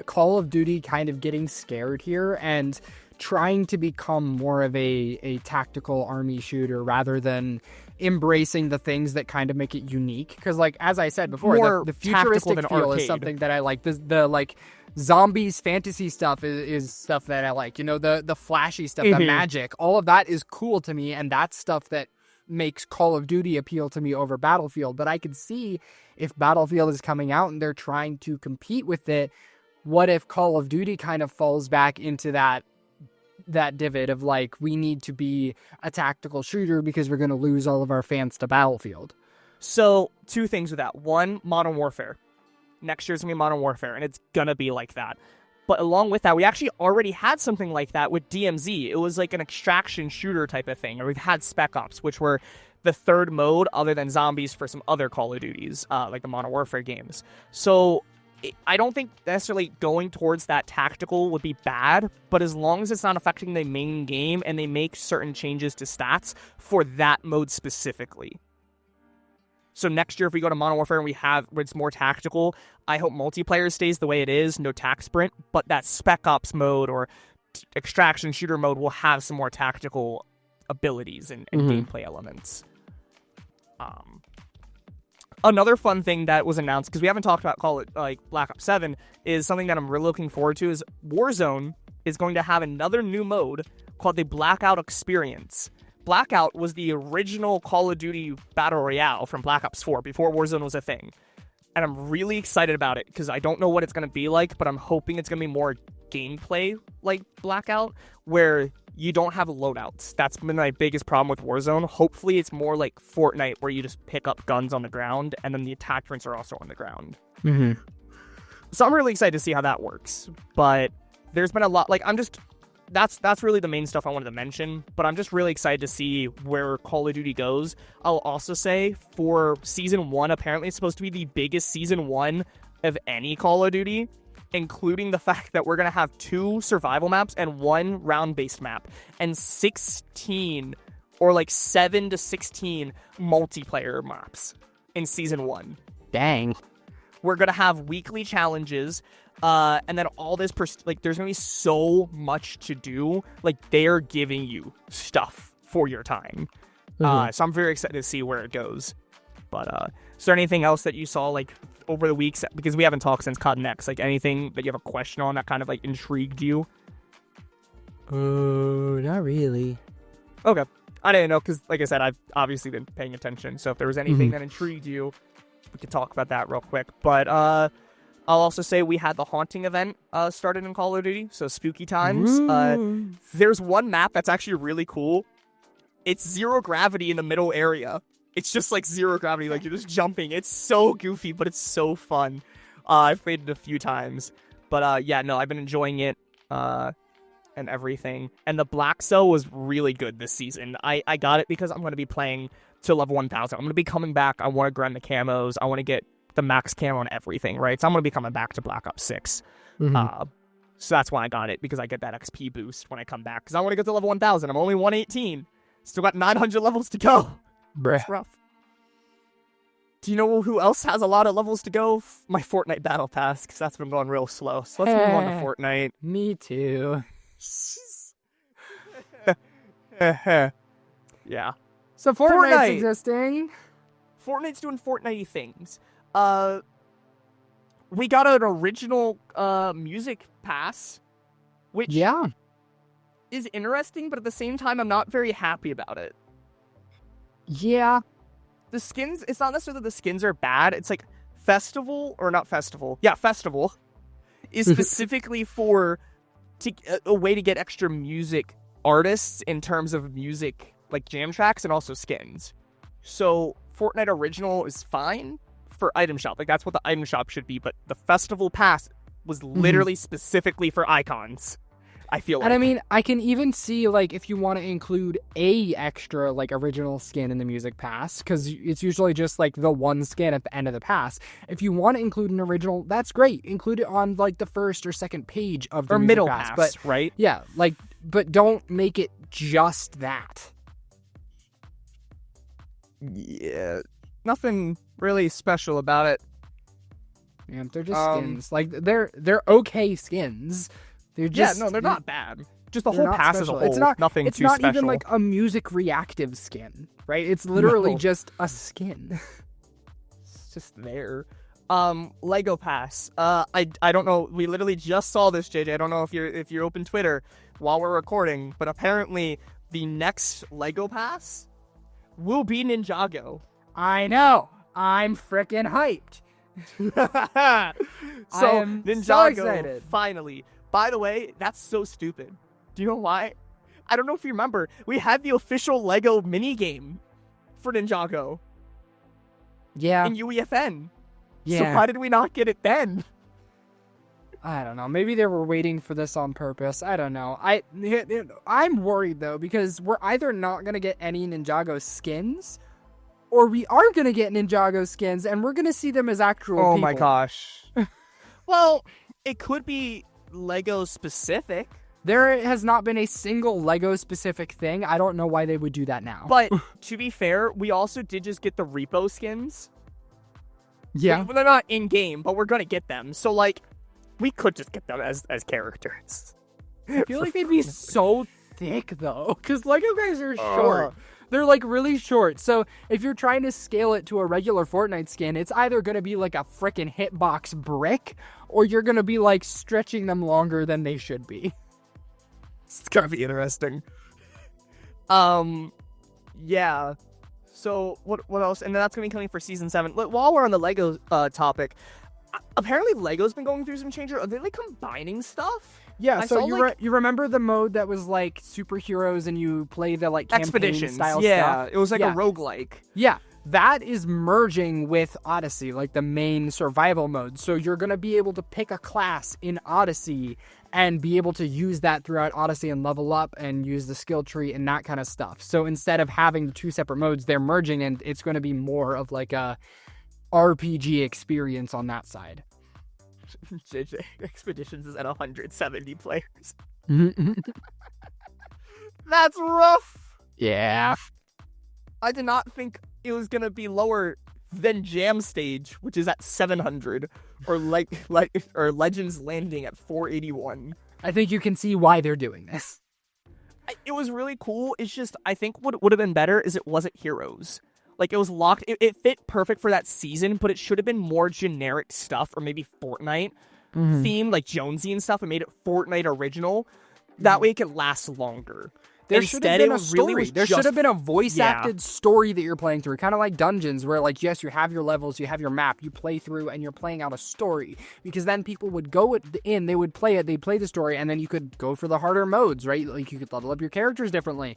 Call of Duty kind of getting scared here and trying to become more of a tactical army shooter rather than embracing the things that kind of make it unique. Because, like, as I said before, the futuristic feel is something that I like. The like zombies fantasy stuff is stuff that I like. You know, the flashy stuff, the magic, all of that is cool to me, and that's stuff that makes Call of Duty appeal to me over Battlefield. But I could see if Battlefield is coming out and they're trying to compete with it, what if Call of Duty kind of falls back into that divot of like, we need to be a tactical shooter because we're going to lose all of our fans to Battlefield? So, 2 things with that. 1, Modern Warfare. Next year's going to be Modern Warfare, and it's going to be like that. But along with that, we actually already had something like that with DMZ. It was like an extraction shooter type of thing. Or we've had Spec Ops, which were the third mode other than zombies for some other Call of Duties, like the Modern Warfare games. So I don't think necessarily going towards that tactical would be bad, but as long as it's not affecting the main game and they make certain changes to stats for that mode specifically. So next year, if we go to Modern Warfare and where it's more tactical, I hope multiplayer stays the way it is, no tac sprint, but that Spec Ops mode or extraction shooter mode will have some more tactical abilities and gameplay elements. Another fun thing that was announced, because we haven't talked about Black Ops 7, is something that I'm really looking forward to, is Warzone is going to have another new mode called the Blackout Experience. Blackout was the original Call of Duty Battle Royale from Black Ops 4, before Warzone was a thing. And I'm really excited about it, because I don't know what it's going to be like, but I'm hoping it's going to be more gameplay like Blackout, where you don't have loadouts. That's been my biggest problem with Warzone. Hopefully it's more like Fortnite, where you just pick up guns on the ground, and then the attachments are also on the ground. Mm-hmm. So I'm really excited to see how that works. But there's been a lot, that's really the main stuff I wanted to mention, but I'm just really excited to see where Call of Duty goes. I'll also say for Season 1, apparently it's supposed to be the biggest Season 1 of any Call of Duty, including the fact that we're going to have 2 survival maps and 1 round-based map, and 16, or 7 to 16 multiplayer maps in Season 1. Dang. We're going to have weekly challenges, and then all this, there's going to be so much to do. They're giving you stuff for your time. So I'm very excited to see where it goes. But is there anything else that you saw, over the weeks? Because we haven't talked since COD Next. Anything that you have a question on that kind of, intrigued you? Not really. Okay. I didn't know, because, like I said, I've obviously been paying attention. So if there was anything that intrigued you, we could talk about that real quick. But I'll also say we had the haunting event started in Call of Duty, so spooky times. There's one map that's actually really cool. It's zero gravity in the middle area. It's just zero gravity, you're just jumping. It's so goofy, but it's so fun. I've played it a few times. But I've been enjoying it and everything. And the Black Cell was really good this season. I got it because I'm going to be playing to level 1000. I'm going to be coming back. I want to grind the camos. I want to get the max camo on everything, right? So I'm going to be coming back to Black Ops 6. So that's why I got it, because I get that XP boost when I come back. Because I want to get to level 1000. I'm only 118. Still got 900 levels to go. Bruh. It's rough. Do you know who else has a lot of levels to go? My Fortnite Battle Pass, because that's been going real slow. So let's move on to Fortnite. Me too. Yeah. So Fortnite's existing. Fortnite's doing Fortnite things. We got an original music pass, which is interesting, but at the same time, I'm not very happy about it. Yeah. The skins, it's not necessarily the skins are bad. It's festival is specifically for a way to get extra music artists in terms of music, jam tracks and also skins. So Fortnite original is fine for item shop. That's what the item shop should be, but the festival pass was literally specifically for icons. I feel like. And I mean, I can even see, if you want to include a extra, original skin in the music pass, because it's usually just, the one skin at the end of the pass. If you want to include an original, that's great. Include it on, the first or second page of the or music middle pass. But, right? Yeah, but don't make it just that. Yeah. Nothing really special about it. Yeah, they're just skins. They're okay skins. They're just they're not bad. Just the whole pass as a whole. It's nothing it's too not special. even a music reactive skin, right? It's literally just a skin. It's just there. Lego Pass. I don't know. We literally just saw this, JJ. I don't know if you're open Twitter while we're recording, but apparently the next Lego Pass will be Ninjago. I know. I'm freaking hyped. So am Ninjago so excited. finally. By the way, that's so stupid. Do you know why? I don't know if you remember. We had the official Lego minigame for Ninjago Yeah. in UEFN. Yeah. So why did we not get it then? I don't know. Maybe they were waiting for this on purpose. I don't know. I'm worried though because we're either not gonna get any Ninjago skins, or we are gonna get Ninjago skins and we're gonna see them as actual people. Oh my gosh. Well, it could be Lego specific. There has not been a single Lego specific thing. I don't know why they would do that now. But to be fair, we also did just get the repo skins. Yeah. They're not in game, but we're gonna get them. So like, we could just get them as characters. I feel like they'd be so thick though, because Lego guys are short. They're like really short. So if you're trying to scale it to a regular Fortnite skin, it's either gonna be like a freaking hitbox brick, or you're gonna be like stretching them longer than they should be. It's gonna be interesting. Yeah. So what else? And then that's gonna be coming for season 7. While we're on the Lego topic, apparently Lego's been going through some changes. Are they like combining stuff? Yeah. I So saw, you remember the mode that was like superheroes and you play the like campaign Expeditions style yeah, stuff? it was like Yeah. a roguelike. Yeah, that is merging with Odyssey, like the main survival mode. So you're going to be able to pick a class in Odyssey and be able to use that throughout Odyssey and level up and use the skill tree and that kind of stuff. So instead of having the two separate modes, they're merging and it's going to be more of like a RPG experience on that side. JJ Expeditions is at 170 players. That's rough. Yeah. I did not think it was gonna be lower than Jam Stage, which is at 700, or or Legends Landing at 481. I think you can see why they're doing this. It was really cool. It's just I think what would have been better is it wasn't Heroes. Like it was locked. It fit perfect for that season, but it should have been more generic stuff, or maybe Fortnite themed, like Jonesy and stuff, and made it Fortnite original. That way it could last longer. There should have been a story. There should have been a voice-acted story that you're playing through, kind of like Dungeons, where, like, yes, you have your levels, you have your map, you play through, and you're playing out a story. Because then people would go in, they would play it, they'd play the story, and then you could go for the harder modes, right? Like, you could level up your characters differently.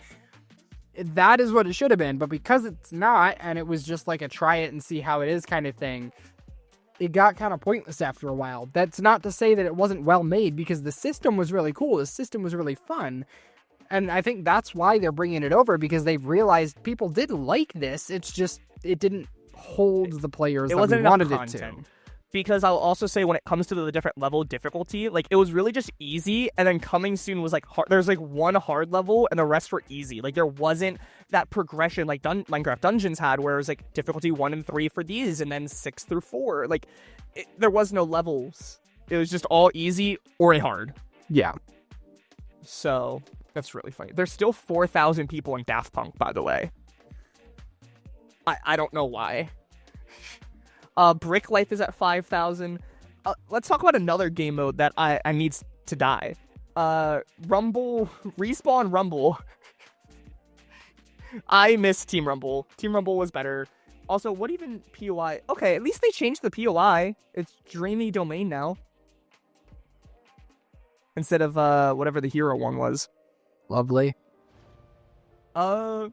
That is what it should have been, but because it's not, and it was just like a try it and see how it is kind of thing, it got kind of pointless after a while. That's not to say that it wasn't well made, because the system was really cool, the system was really fun. And I think that's why they're bringing it over, because they've realized people did like this. It's just, it didn't hold the players that we wanted it to. Because I'll also say when it comes to the different level difficulty, like it was really just easy, and then coming soon was like hard. There's like one hard level and the rest were easy. Like there wasn't that progression like Minecraft Dungeons had, where it was like difficulty 1 and 3 for these, and then 6 through 4. Like there was no levels. It was just all easy or a hard. Yeah. So that's really funny. There's still 4,000 people in Daft Punk, by the way. I don't know why. Brick Life is at 5,000. Let's talk about another game mode that I needs to die. Rumble, Respawn Rumble. I miss Team Rumble. Team Rumble was better. Also, what even POI? Okay, at least they changed the POI. It's Dreamy Domain now. Instead of whatever the hero one was. Lovely. Okay.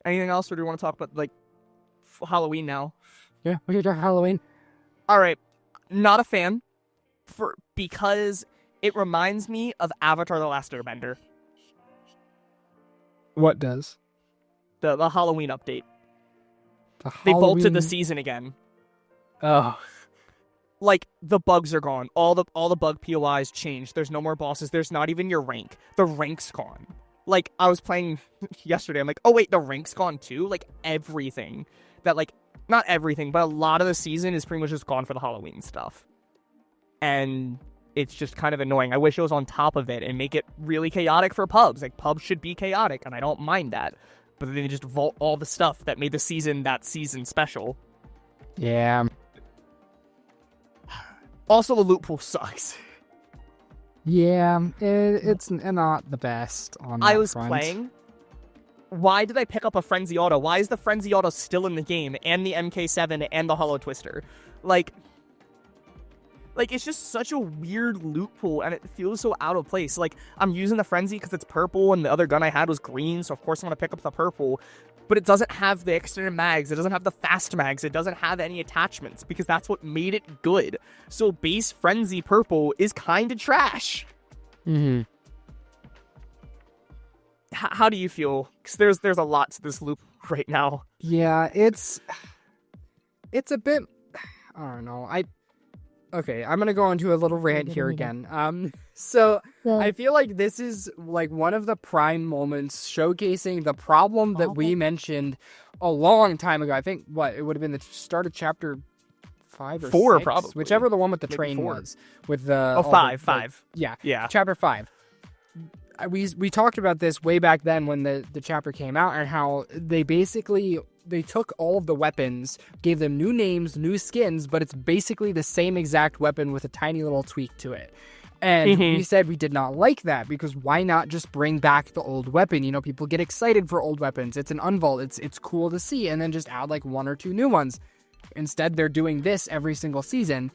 Anything else, or do you want to talk about like Halloween now? Yeah, we can talk Halloween. All right. Not a fan, because it reminds me of Avatar: The Last Airbender. What does? The Halloween update. They vaulted the season again. Oh. Like, the bugs are gone. All the bug POIs changed. There's no more bosses. There's not even your rank. The rank's gone. Like, I was playing yesterday. I'm like, oh, wait, the rank's gone too? Like, everything. That, like, not everything, but a lot of the season is pretty much just gone for the Halloween stuff. And it's just kind of annoying. I wish it was on top of it and make it really chaotic for pubs. Like, pubs should be chaotic, and I don't mind that. But then they just vault all the stuff that made the season that season special. Yeah. Also, the loot pool sucks. Yeah, it's not the best on that I was front. playing, why did I pick up a Frenzy Auto? Why is the Frenzy Auto still in the game, and the MK7 and the Hollow Twister? Like, it's just such a weird loot pool, and it feels so out of place. Like, I'm using the Frenzy because it's purple, and the other gun I had was green, so of course I'm going to pick up the purple. But it doesn't have the extended mags, it doesn't have the fast mags, it doesn't have any attachments, because that's what made it good. So base Frenzy purple is kind of trash. Mm-hmm. How do you feel? Because there's a lot to this loop right now. Yeah, it's a bit... I don't know. Okay, I'm gonna go into a little rant here again. I feel like this is like one of the prime moments showcasing the problem that we mentioned a long time ago. I think it would have been the start of chapter 5 or 4, 6, probably. whichever the one with the Maybe train 4. was. With the five. Yeah, chapter 5. We talked about this way back then when the chapter came out, and how they took all of the weapons, gave them new names, new skins, but it's basically the same exact weapon with a tiny little tweak to it. And we said we did not like that, because why not just bring back the old weapon? You know, people get excited for old weapons. It's an unvault. It's cool to see, and then just add like 1 or 2 new ones. Instead, they're doing this every single season.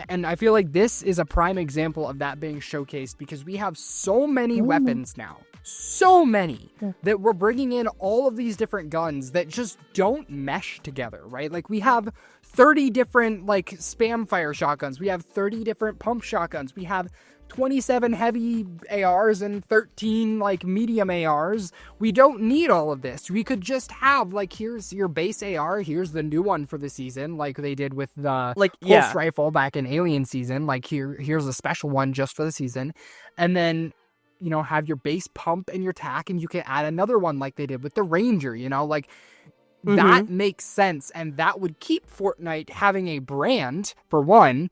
And I feel like this is a prime example of that being showcased, because we have so many weapons now. So many that we're bringing in all of these different guns that just don't mesh together, right? Like, we have 30 different, like, spam fire shotguns. We have 30 different pump shotguns. We have 27 heavy ARs and 13, like, medium ARs. We don't need all of this. We could just have, like, here's your base AR, here's the new one for the season, like they did with the pulse rifle back in Alien season. Like, here's a special one just for the season. And then, you know, have your base pump and your tack, and you can add another one like they did with the Ranger, you know, like, that makes sense, and that would keep Fortnite having a brand, for one,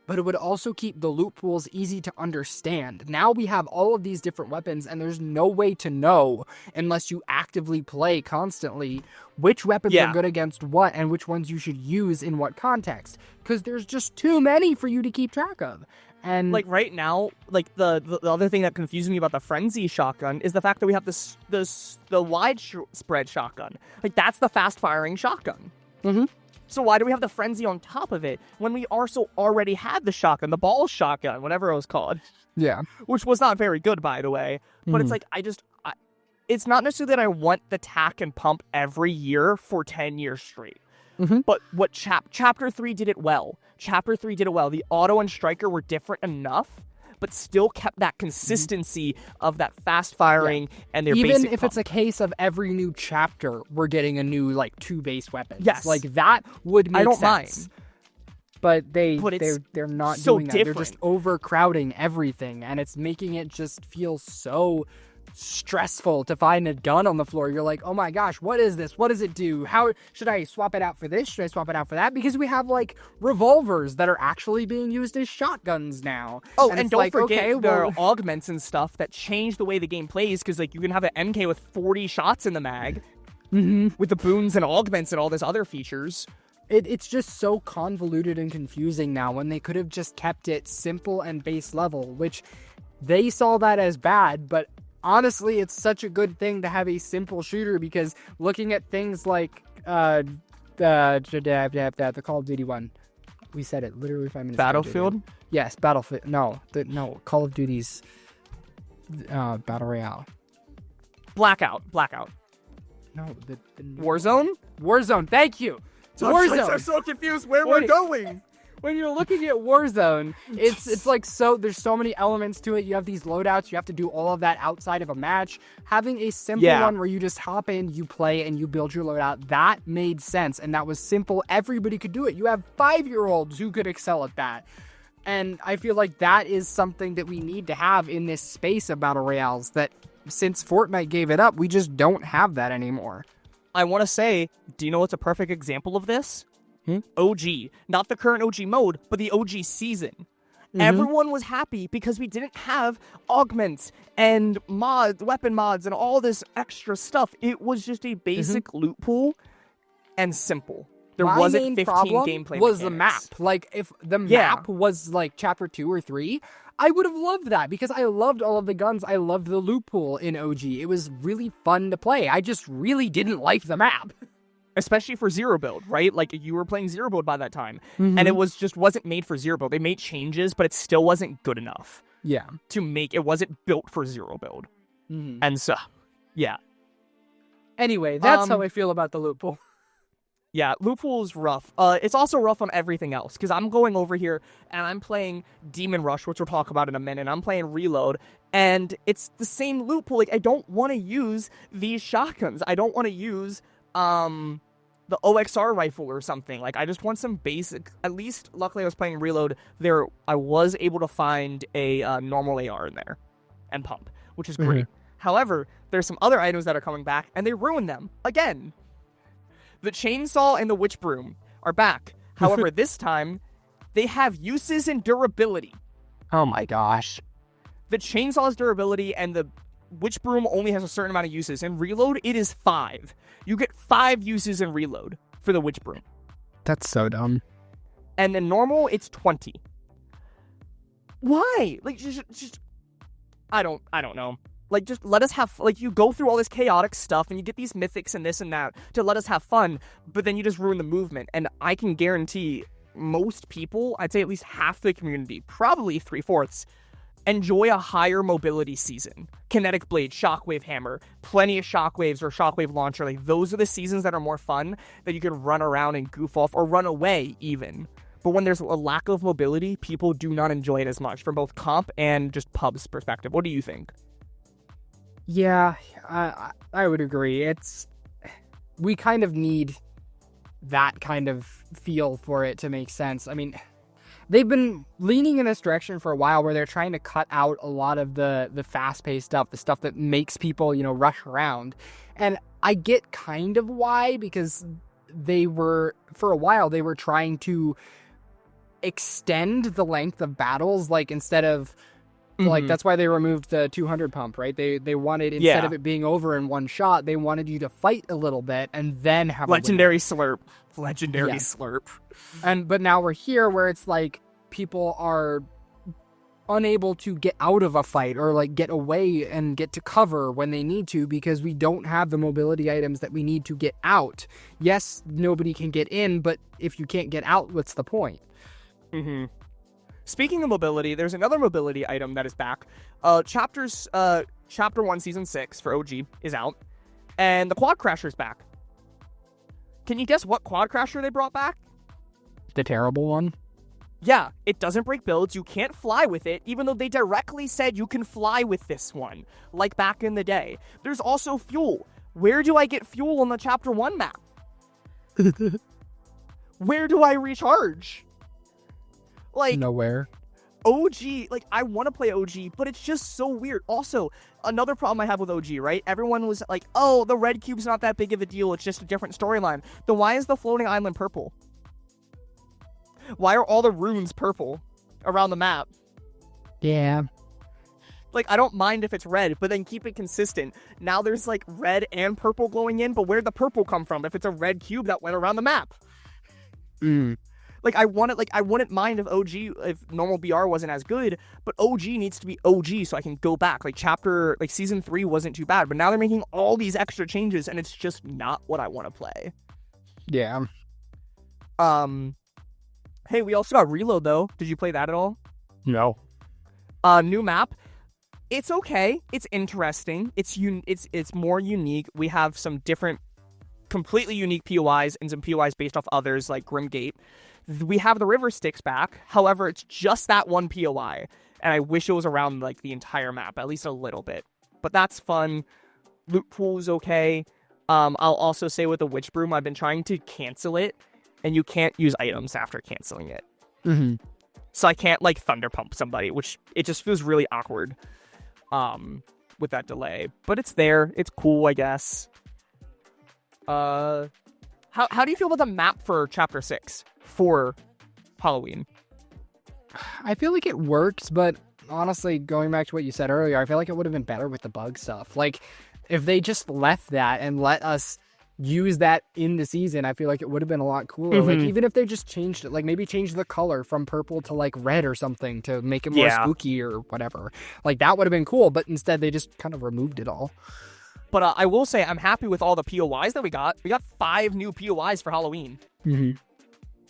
but it would also keep the loot pools easy to understand. Now we have all of these different weapons, and there's no way to know, unless you actively play constantly, which weapons are good against what, and which ones you should use in what context, because there's just too many for you to keep track of. And like right now, like the other thing that confuses me about the Frenzy shotgun is the fact that we have the wide spread shotgun. Like, that's the fast firing shotgun. So why do we have the Frenzy on top of it when we also already had the shotgun, the ball shotgun, whatever it was called? Yeah, which was not very good, by the way. But it's like, it's not necessarily that I want the tack and pump every year for 10 years straight. But what chapter 3 did it well. Chapter 3 did it well. The auto and striker were different enough, but still kept that consistency of that fast firing and their basic even if pump. it's a case of every new chapter we're getting a new, like, 2 base weapons. Yes, like, that would make sense. Mind. But they're not so doing that. different. They're just overcrowding everything, and it's making it just feel so stressful to find a gun on the floor. You're like, oh my gosh, what is this? What does it do? How should I swap it out for this? Should I swap it out for that? Because we have, like, revolvers that are actually being used as shotguns now. Oh, and don't forget there are augments and stuff that change the way the game plays, because, like, you can have an MK with 40 shots in the mag with the boons and augments and all this other features. It's just so convoluted and confusing now, when they could have just kept it simple and base level, which they saw that as bad, but honestly, it's such a good thing to have a simple shooter, because looking at things like the Call of Duty one, we said it literally 5 minutes ago. Battlefield? Yes, Battlefield. No, Call of Duty's Battle Royale. Blackout. No, the Warzone? Thank you. Warzone. I'm so confused where we're going. When you're looking at Warzone, it's like, so there's so many elements to it. You have these loadouts. You have to do all of that outside of a match. Having a simple one where you just hop in, you play, and you build your loadout, that made sense, and that was simple. Everybody could do it. You have 5-year-olds who could excel at that. And I feel like that is something that we need to have in this space of Battle Royales, that since Fortnite gave it up, we just don't have that anymore. I want to say, do you know what's a perfect example of this? OG. Not the current OG mode, but the OG season. Everyone was happy because we didn't have augments and mods, weapon mods, and all this extra stuff. It was just a basic loot pool and simple. There wasn't 15 gameplay was mechanics. The map. Like, if the map was like chapter 2 or 3, I would have loved that because I loved all of the guns. I loved the loot pool in OG. It was really fun to play. I just really didn't like the map. Especially for zero build, right? Like, you were playing zero build by that time. And it wasn't made for zero build. They made changes, but it still wasn't good enough. Yeah. It wasn't built for zero build. And so, yeah. Anyway, that's how I feel about the loot pool. Yeah, loot pool is rough. It's also rough on everything else, because I'm going over here and I'm playing Demon Rush, which we'll talk about in a minute. I'm playing Reload, and it's the same loot pool. Like, I don't want to use these shotguns. I don't want to use the OXR rifle or something. Like, I just want some basic. At least, luckily, I was playing Reload. I was able to find a normal AR in there and pump, which is great. However, there's some other items that are coming back, and they ruin them again. The chainsaw and the witch broom are back. However, this time, they have uses and durability. Oh my gosh. The chainsaw's durability and the witch broom only has a certain amount of uses. In Reload, it is 5. You get 5 uses in Reload for the witch broom. That's so dumb. And in normal, it's 20. Why? Like, just I don't know. Like, just let us have, like, you go through all this chaotic stuff and you get these mythics and this and that to let us have fun, but then you just ruin the movement. And I can guarantee most people, I'd say at least half the community, probably 3/4, enjoy a higher mobility season. Kinetic Blade, Shockwave Hammer, plenty of Shockwaves or Shockwave Launcher. Like, those are the seasons that are more fun, that you can run around and goof off or run away even. But when there's a lack of mobility, people do not enjoy it as much from both comp and just pub's perspective. What do you think? Yeah, I would agree. We kind of need that kind of feel for it to make sense. I mean, they've been leaning in this direction for a while where they're trying to cut out a lot of the fast-paced stuff, the stuff that makes people, rush around. And I get kind of why, because for a while, they were trying to extend the length of battles, like, instead of... Like, that's why they removed the 200 pump, right? They wanted, instead of it being over in one shot, they wanted you to fight a little bit and then have Legendary Slurp. Slurp. But now we're here where it's like people are unable to get out of a fight or, like, get away and get to cover when they need to because we don't have the mobility items that we need to get out. Yes, nobody can get in, but if you can't get out, what's the point? Speaking of mobility, there's another mobility item that is back. Chapter 1, Season 6 for OG is out, and the Quad Crasher's back. Can you guess what Quad Crasher they brought back? The terrible one? Yeah, it doesn't break builds, you can't fly with it, even though they directly said you can fly with this one, like back in the day. There's also fuel. Where do I get fuel on the Chapter 1 map? Where do I recharge? Like, nowhere. OG, like, I want to play OG, but it's just so weird. Also, another problem I have with OG, right? Everyone was like, oh, the red cube's not that big of a deal, it's just a different storyline. Then why is the floating island purple? Why are all the runes purple around the map? Yeah. Like, I don't mind if it's red, but then keep it consistent. Now there's, like, red and purple glowing in, but where'd the purple come from if it's a red cube that went around the map? Like, I wouldn't mind if normal BR wasn't as good, but OG needs to be OG so I can go back. Like, Season 3 wasn't too bad, but now they're making all these extra changes, and it's just not what I want to play. Yeah. Hey, we also got Reload, though. Did you play that at all? No. New map. It's okay. It's interesting. It's more unique. We have some different, completely unique POIs and some POIs based off others, like Grimgate. We have the river sticks back. However, it's just that one POI. And I wish it was around, like, the entire map, at least a little bit. But that's fun. Loot pool is okay. I'll also say with the Witch Broom, I've been trying to cancel it. And you can't use items after canceling it. So I can't, like, Thunder Pump somebody, which it just feels really awkward with that delay. But it's there. It's cool, I guess. How do you feel about the map for Chapter 6 for Halloween? I feel like it works, but honestly, going back to what you said earlier, I feel like it would have been better with the bug stuff. Like, if they just left that and let us use that in the season, I feel like it would have been a lot cooler. Like, even if they just changed it, like maybe changed the color from purple to like red or something to make it more spooky or whatever. Like, that would have been cool, but instead they just kind of removed it all. But I will say I'm happy with all the POIs that we got. We got 5 new POIs for Halloween,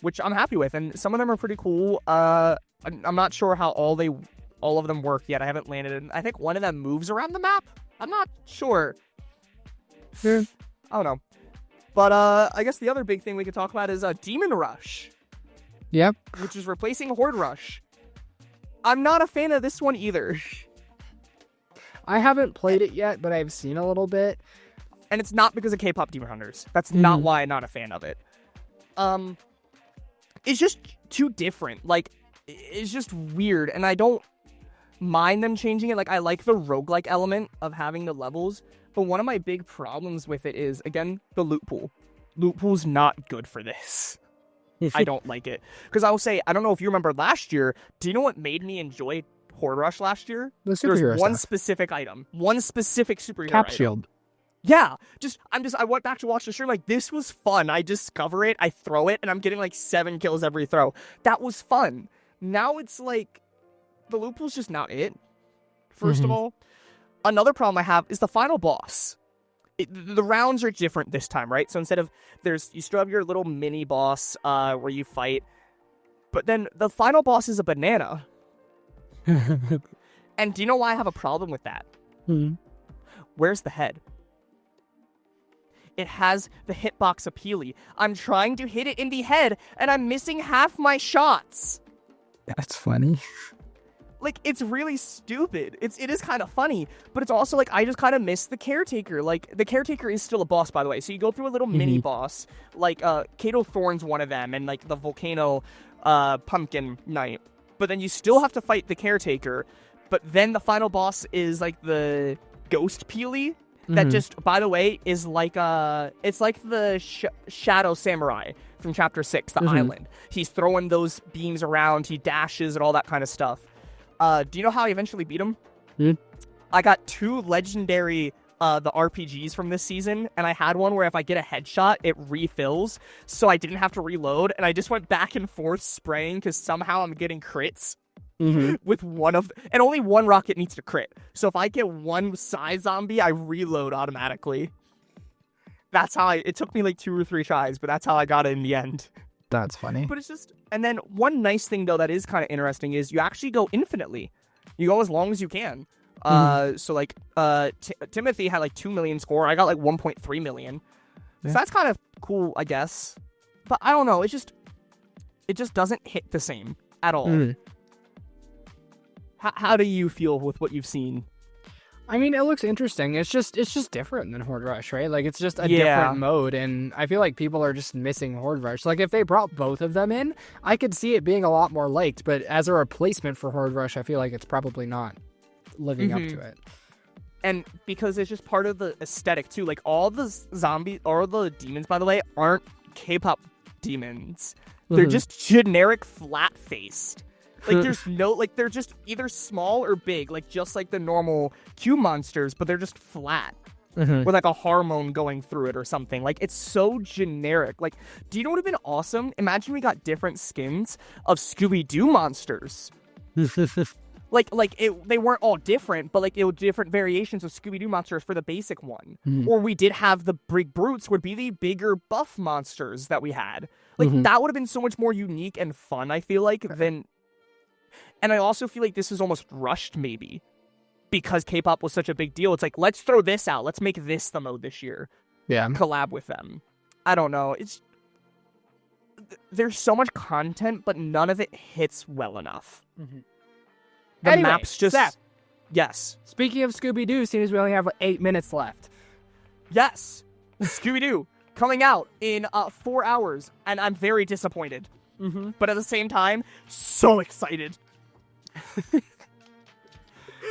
which I'm happy with, and some of them are pretty cool. I'm not sure how all of them work yet. I haven't landed in. I think one of them moves around the map. I'm not sure. I don't know. But I guess the other big thing we could talk about is Demon Rush. Yep. Which is replacing Horde Rush. I'm not a fan of this one either. I haven't played it yet, but I've seen a little bit. And it's not because of K-pop Demon Hunters. That's not why I'm not a fan of it. It's just too different. Like, it's just weird, and I don't mind them changing it. Like, I like the roguelike element of having the levels, but one of my big problems with it is, again, the loot pool. Loot pool's not good for this. I don't like it. Because I will say, I don't know if you remember last year, do you know what made me enjoy Horde Rush last year? The superhero There's one stuff. Specific item. One specific superhero Cap item. shield. Yeah, I went back to watch the stream, like, this was fun. I discover it, I throw it, and I'm getting like 7 kills every throw. That was fun. Now it's like, the loot pool's just not it, first of all. Another problem I have is the final boss. The rounds are different this time, right? So instead of, you still have your little mini boss where you fight, but then the final boss is a banana. And do you know why I have a problem with that? Where's the head? It has the hitbox appealy. I'm trying to hit it in the head, and I'm missing half my shots. That's funny. Like, it's really stupid. It is kind of funny, but it's also like I just kind of miss the caretaker. Like, the caretaker is still a boss, by the way. So you go through a little mini boss, like Kato Thorn's one of them, and like the volcano pumpkin knight. But then you still have to fight the caretaker. But then the final boss is like the ghost peely that just, by the way, is like it's like the shadow samurai from chapter 6, the island. He's throwing those beams around, he dashes and all that kind of stuff. Do you know how I eventually beat him? I got 2 legendary the RPGs from this season, and I had one where if I get a headshot, it refills, so I didn't have to reload, and I just went back and forth spraying because somehow I'm getting crits with and only one rocket needs to crit. So if I get one side zombie, I reload automatically. That's how it took me like 2 or 3 tries, but that's how I got it in the end. That's funny. But it's just, and then one nice thing though that is kind of interesting is you actually go infinitely. You go as long as you can. So like Timothy had like 2 million score. I got like 1.3 million. So that's kind of cool, I guess. But I don't know. It just doesn't hit the same at all. How do you feel with what you've seen? I mean, it looks interesting. It's just different than Horde Rush, right? Like, it's just a different mode, and I feel like people are just missing Horde Rush. Like, if they brought both of them in, I could see it being a lot more liked, but as a replacement for Horde Rush, I feel like it's probably not living up to it. And because it's just part of the aesthetic, too. Like, all the zombies, or the demons, by the way, aren't K-pop demons. They're just generic flat-faced. Like, there's no, like, they're just either small or big, like, just like the normal Q monsters, but they're just flat. With, like, a hormone going through it or something. Like, it's so generic. Like, do you know what would have been awesome? Imagine we got different skins of Scooby-Doo monsters. They weren't all different, but, like, it was different variations of Scooby-Doo monsters for the basic one. Or we did have the big brutes would be the bigger buff monsters that we had. Like, that would have been so much more unique and fun, I feel like, than... And I also feel like this is almost rushed, maybe, because K-pop was such a big deal. It's like, let's throw this out. Let's make this the mode this year. Yeah. Collab with them. I don't know. There's so much content, but none of it hits well enough. The Anyway, maps just... Seth. Yes. Speaking of Scooby-Doo, seems we only have 8 minutes left. Yes. Scooby-Doo coming out in 4 hours, and I'm very disappointed. But at the same time, so excited.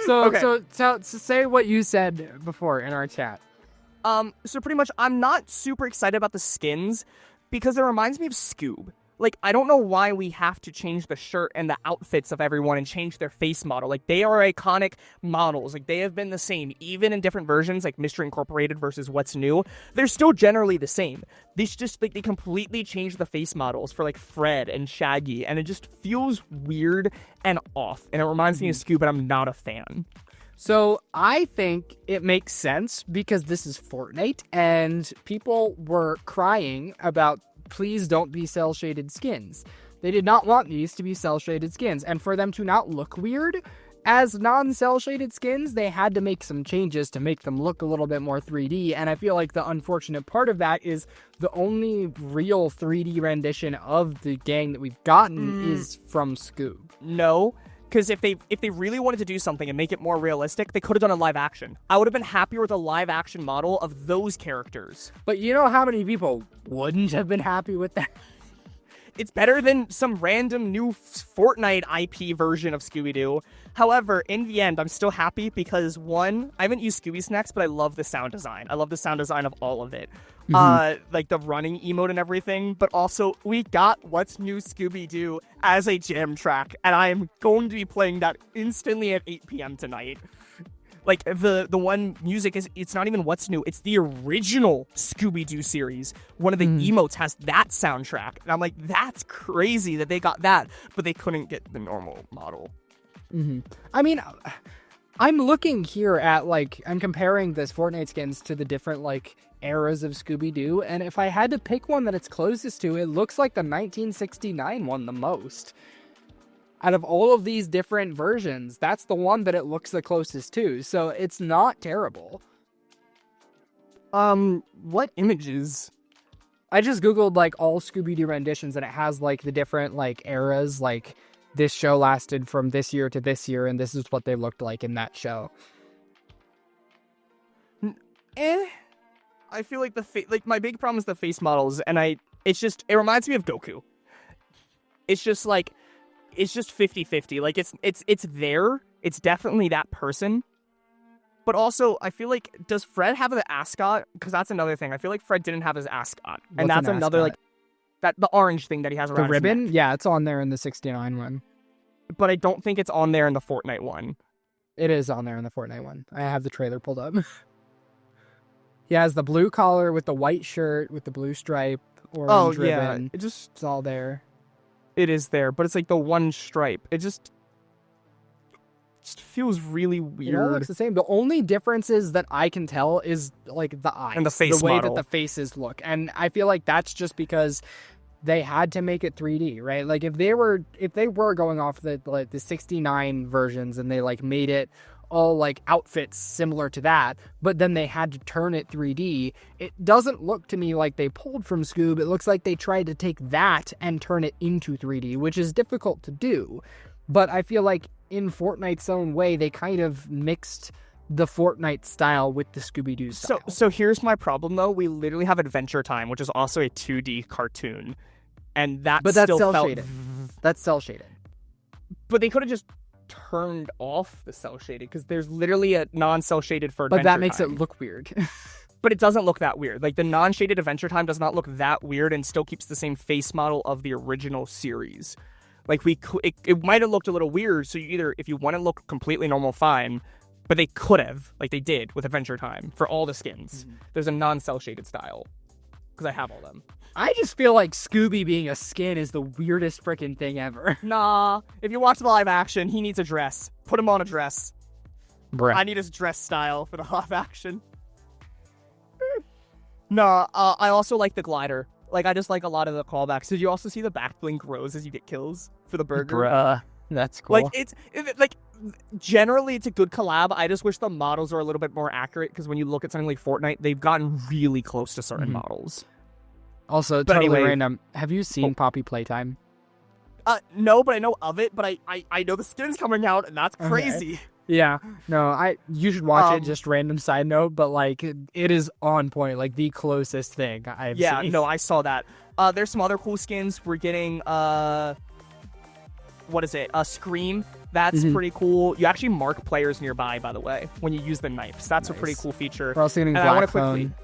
So say what you said before in our chat. So pretty much, I'm not super excited about the skins because it reminds me of Scoob. like, I don't know why we have to change the shirt and the outfits of everyone and change their face model. Like, they are iconic models. Like, they have been the same, even in different versions, like Mystery Incorporated versus What's New. They're still generally the same. They just, like, they completely changed the face models for, like, Fred and Shaggy, and it just feels weird and off. And it reminds me of Scoob, but I'm not a fan. So I think it makes sense because this is Fortnite, and people were crying about please don't be cel-shaded skins. They did not want these to be cel-shaded skins, and for them to not look weird as non-cel-shaded skins, they had to make some changes to make them look a little bit more 3D, and I feel like the unfortunate part of that is the only real 3D rendition of the gang that we've gotten is from Scoob. No, because if they really wanted to do something and make it more realistic, they could have done a live action. I would have been happier with a live action model of those characters. But you know how many people wouldn't have been happy with that? It's better than some random new Fortnite IP version of Scooby-Doo. However, in the end, I'm still happy because, one, I haven't used Scooby Snacks, but I love the sound design. I love the sound design of all of it. Like the running emote and everything. But also, we got What's New Scooby-Doo as a jam track, and I am going to be playing that instantly at 8 p.m. tonight. Like, the one music it's not even What's New, it's the original Scooby-Doo series. One of the emotes has that soundtrack. And I'm like, that's crazy that they got that, but they couldn't get the normal model. I mean, I'm looking here at, like, I'm comparing this Fortnite skins to the different, like, eras of Scooby-Doo, and if I had to pick one that it's closest to, it looks like the 1969 one the most. Out of all of these different versions, that's the one that it looks the closest to, so it's not terrible. What images? I just googled, like, all Scooby-Doo renditions, and it has, like, the different, like, eras, like, this show lasted from this year to this year, and this is what they looked like in that show. I feel like my big problem is the face models, and it reminds me of Goku. It's just 50-50. Like, it's there. It's definitely that person. But also, I feel like, does Fred have an ascot? Because that's another thing. I feel like Fred didn't have his ascot. And that's another, like, the orange thing that he has around the ribbon? his neck. Yeah, it's on there in the 69 one. But I don't think it's on there in the Fortnite one. It is on there in the Fortnite one. I have the trailer pulled up. He has the blue collar with the white shirt with the blue stripe, orange ribbon. It's all there. It is there, but it's like the one stripe. It just feels really weird. It all looks the same. The only differences that I can tell is, like, the eyes. And the face the way model. that the faces look. And I feel like that's just because they had to make it 3D, right? Like, if they were going off the 69 versions and they, like, made it all, like, outfits similar to that, but then they had to turn it 3D, it doesn't look to me like they pulled from Scoob. It looks like they tried to take that and turn it into 3D, which is difficult to do. But I feel like in Fortnite's own way, they kind of mixed the Fortnite style with the Scooby-Doo style. So here's my problem, though. We literally have Adventure Time, which is also a 2D cartoon. And that's cel-shaded. That's cel-shaded. But they could have just turned off the cel-shaded, because there's literally a non-cel-shaded for Adventure Time. But that makes it look weird. But it doesn't look that weird. Like, the non-shaded Adventure Time does not look that weird and still keeps the same face model of the original series. Like, it might have looked a little weird, so if you want to look completely normal, fine. But they could have, like they did with Adventure Time, for all the skins. There's a non-cel-shaded style. Because I have all them. I just feel like Scooby being a skin is the weirdest freaking thing ever. Nah. If you watch the live action, he needs a dress. Put him on a dress. Bruh. I need his dress style for the live action. Nah, I also like the glider. Like, I just like a lot of the callbacks. Did you also see the back blink grows as you get kills for the burger? Bruh. That's cool. Like, generally, it's a good collab. I just wish the models are a little bit more accurate, because when you look at something like Fortnite, they've gotten really close to certain models. Also, totally random. Have you seen Poppy Playtime? No, but I know of it, but I know the skin's coming out, and that's crazy. Okay. Yeah. No, you should watch it, just random side note, but, like, it is on point, like, the closest thing I've seen. Yeah, no, I saw that. There's some other cool skins. We're getting, what is it? Scream. That's pretty cool. You actually mark players nearby, by the way, when you use the knives. That's a pretty cool feature. We're also getting Black Phone.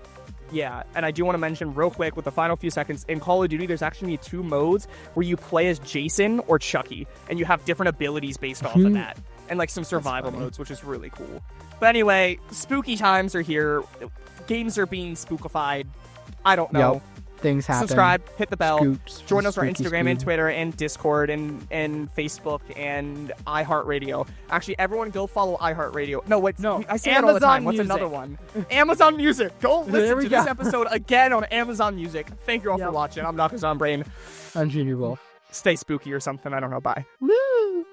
Yeah, and I do want to mention real quick with the final few seconds, in Call of Duty, there's actually 2 modes where you play as Jason or Chucky, and you have different abilities based off of that. And like some survival modes, which is really cool. But anyway, spooky times are here. Games are being spookified. I don't know. Yep. Things happen. Subscribe, hit the bell, join us on spooky Instagram and spook. Twitter and Discord and Facebook and iHeartRadio. Actually, everyone go follow iHeartRadio. No, wait, No, I say that all the time. What's Music. another one? Amazon Music. Go listen to this go. episode again on Amazon Music. Thank you all for watching. I'm Nakazan Brain. I'm Junior Wolf. Stay spooky or something. I don't know. Bye. Woo!